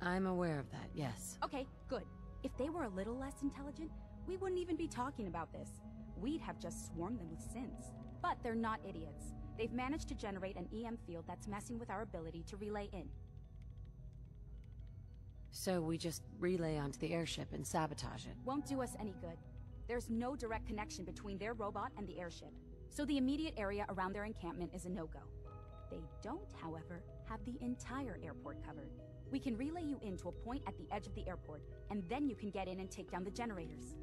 I'm aware of that, yes. Okay, good. If they were a little less intelligent, we wouldn't even be talking about this. We'd have just swarmed them with synths. But they're not idiots. They've managed to generate an EM field that's messing with our ability to relay in. So we just relay onto the airship and sabotage it. Won't do us any good. There's no direct connection between their robot and the airship, so the immediate area around their encampment is a no-go. They don't, however, have the entire airport covered. We can relay you in to a point at the edge of the airport, and then you can get in and take down the generators.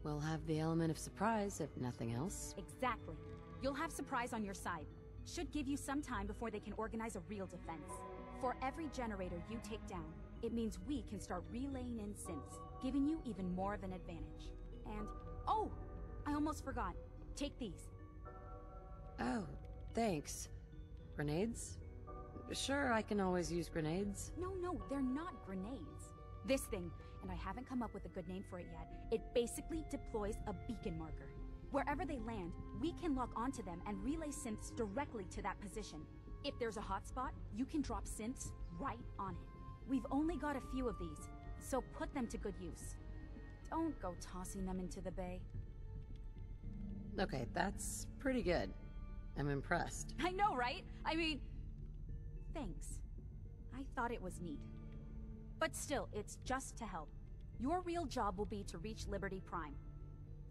We'll have the element of surprise, if nothing else. Exactly. You'll have surprise on your side. Should give you some time before they can organize a real defense. For every generator you take down, it means we can start relaying in synths, giving you even more of an advantage. And, oh! I almost forgot. Take these. Oh, thanks. Grenades? Sure, I can always use grenades. No, they're not grenades. This thing, and I haven't come up with a good name for it yet, it basically deploys a beacon marker. Wherever they land, we can lock onto them and relay synths directly to that position. If there's a hotspot, you can drop synths right on it. We've only got a few of these, so put them to good use. Don't go tossing them into the bay. Okay, that's pretty good. I'm impressed. I know, right? I mean, thanks. I thought it was neat. But still, it's just to help. Your real job will be to reach Liberty Prime.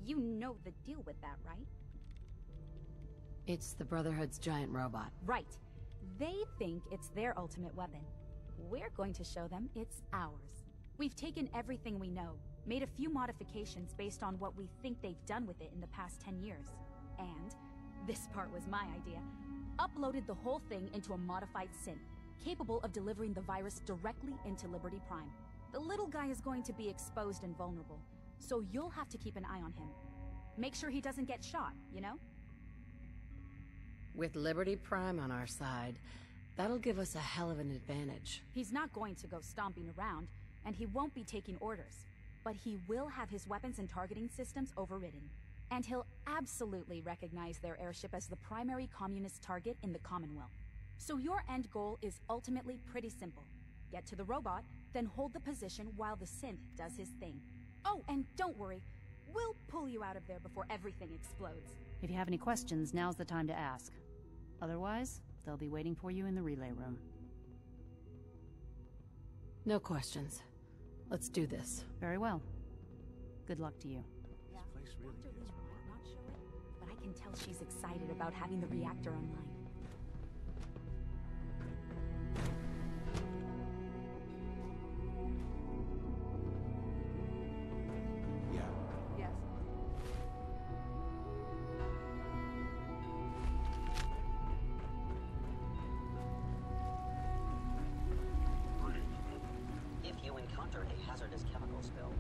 You know the deal with that, right? It's the Brotherhood's giant robot. Right. They think it's their ultimate weapon. We're going to show them it's ours. We've taken everything we know, made a few modifications based on what we think they've done with it in the past 10 years. And, this part was my idea, uploaded the whole thing into a modified synth, capable of delivering the virus directly into Liberty Prime. The little guy is going to be exposed and vulnerable, so you'll have to keep an eye on him. Make sure he doesn't get shot, you know? With Liberty Prime on our side, That'll give us a hell of an advantage. He's not going to go stomping around, and he won't be taking orders. But he will have his weapons and targeting systems overridden. And he'll absolutely recognize their airship as the primary communist target in the Commonwealth. So your end goal is ultimately pretty simple. Get to the robot, then hold the position while the synth does his thing. Oh, and don't worry, we'll pull you out of there before everything explodes. If you have any questions, now's the time to ask. Otherwise, they'll be waiting for you in the relay room. No questions. Let's do this. Very well. Good luck to you. Yeah, Dr. Lynn might not show it, but I can tell she's excited about having the reactor online. Yeah. Yes. If you encounter a hazardous chemical spill,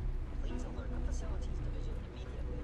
please alert the Facilities Division immediately.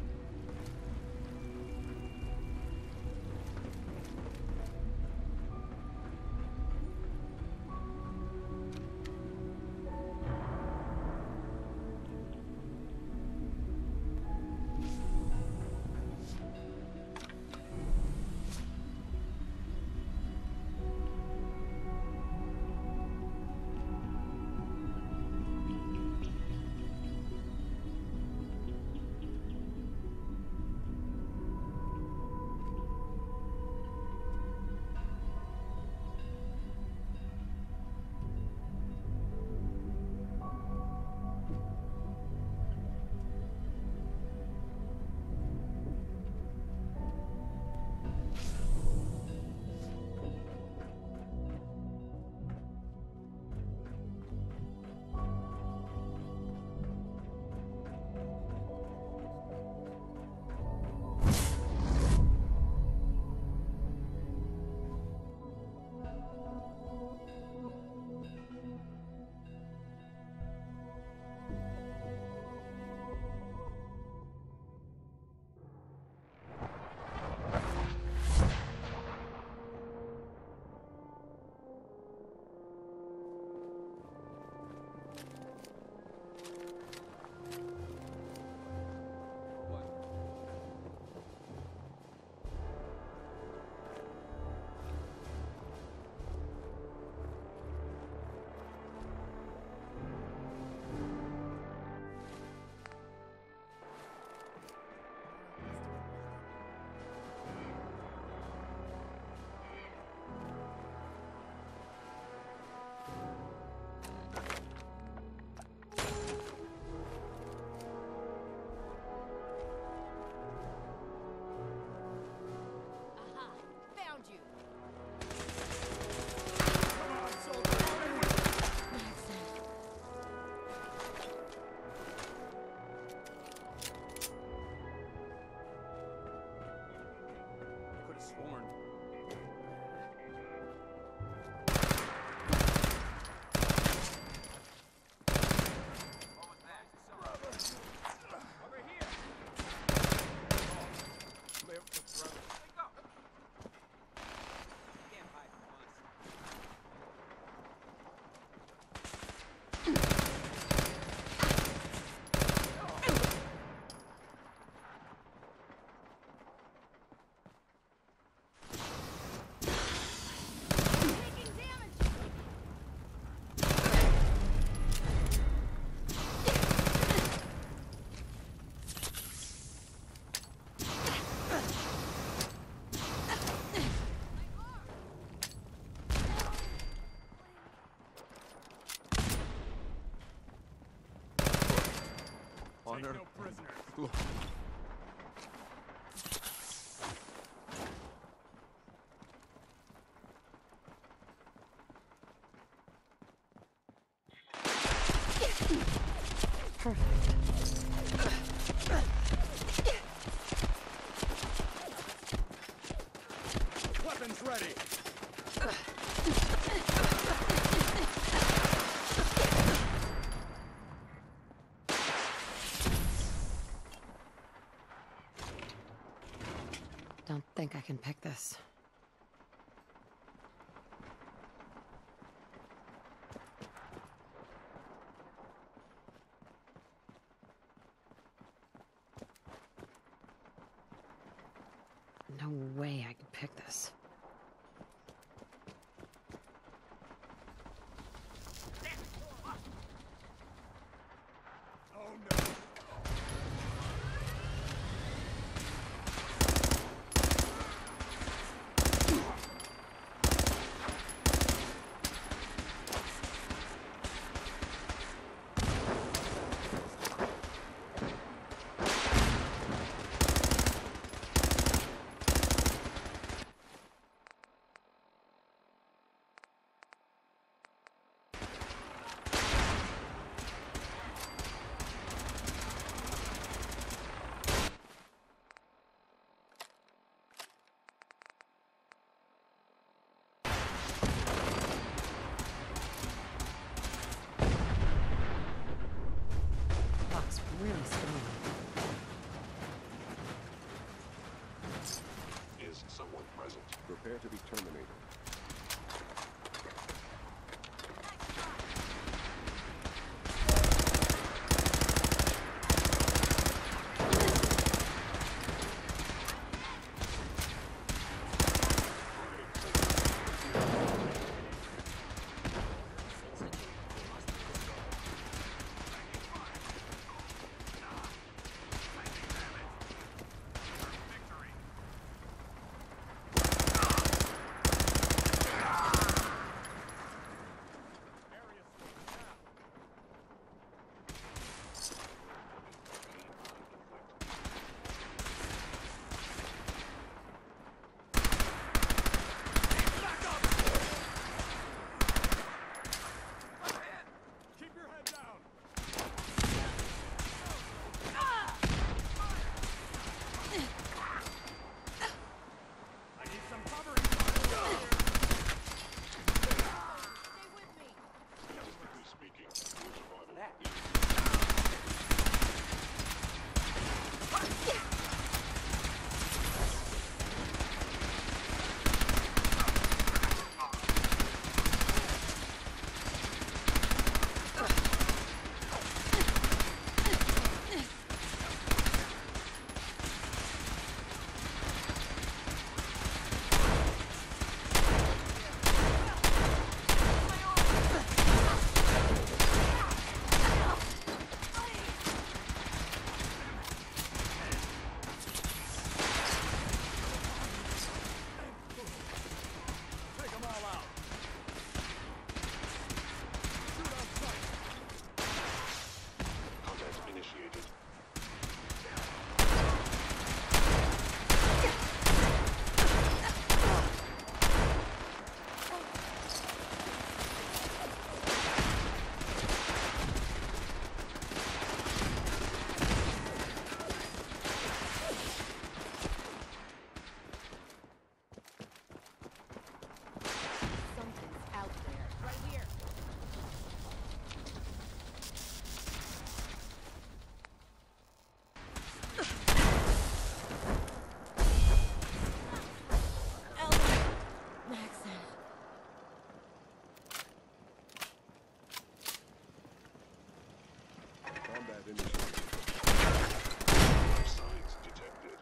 Honor. Take no prisoners. Look. Weapons ready. Don't think I can pick this. No way I can pick this. Really strong. Is someone present? Prepare to be terminated. Signs detected.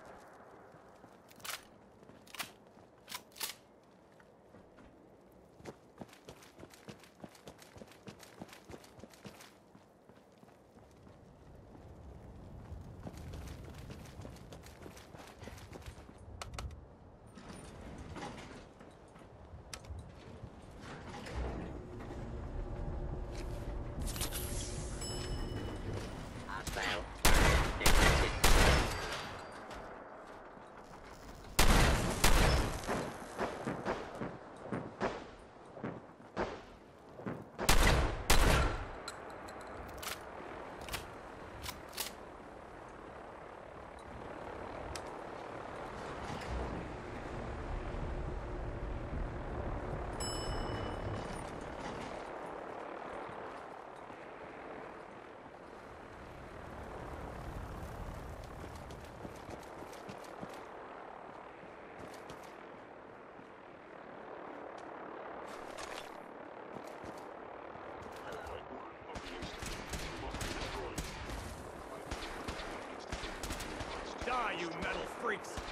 Die, you metal freaks!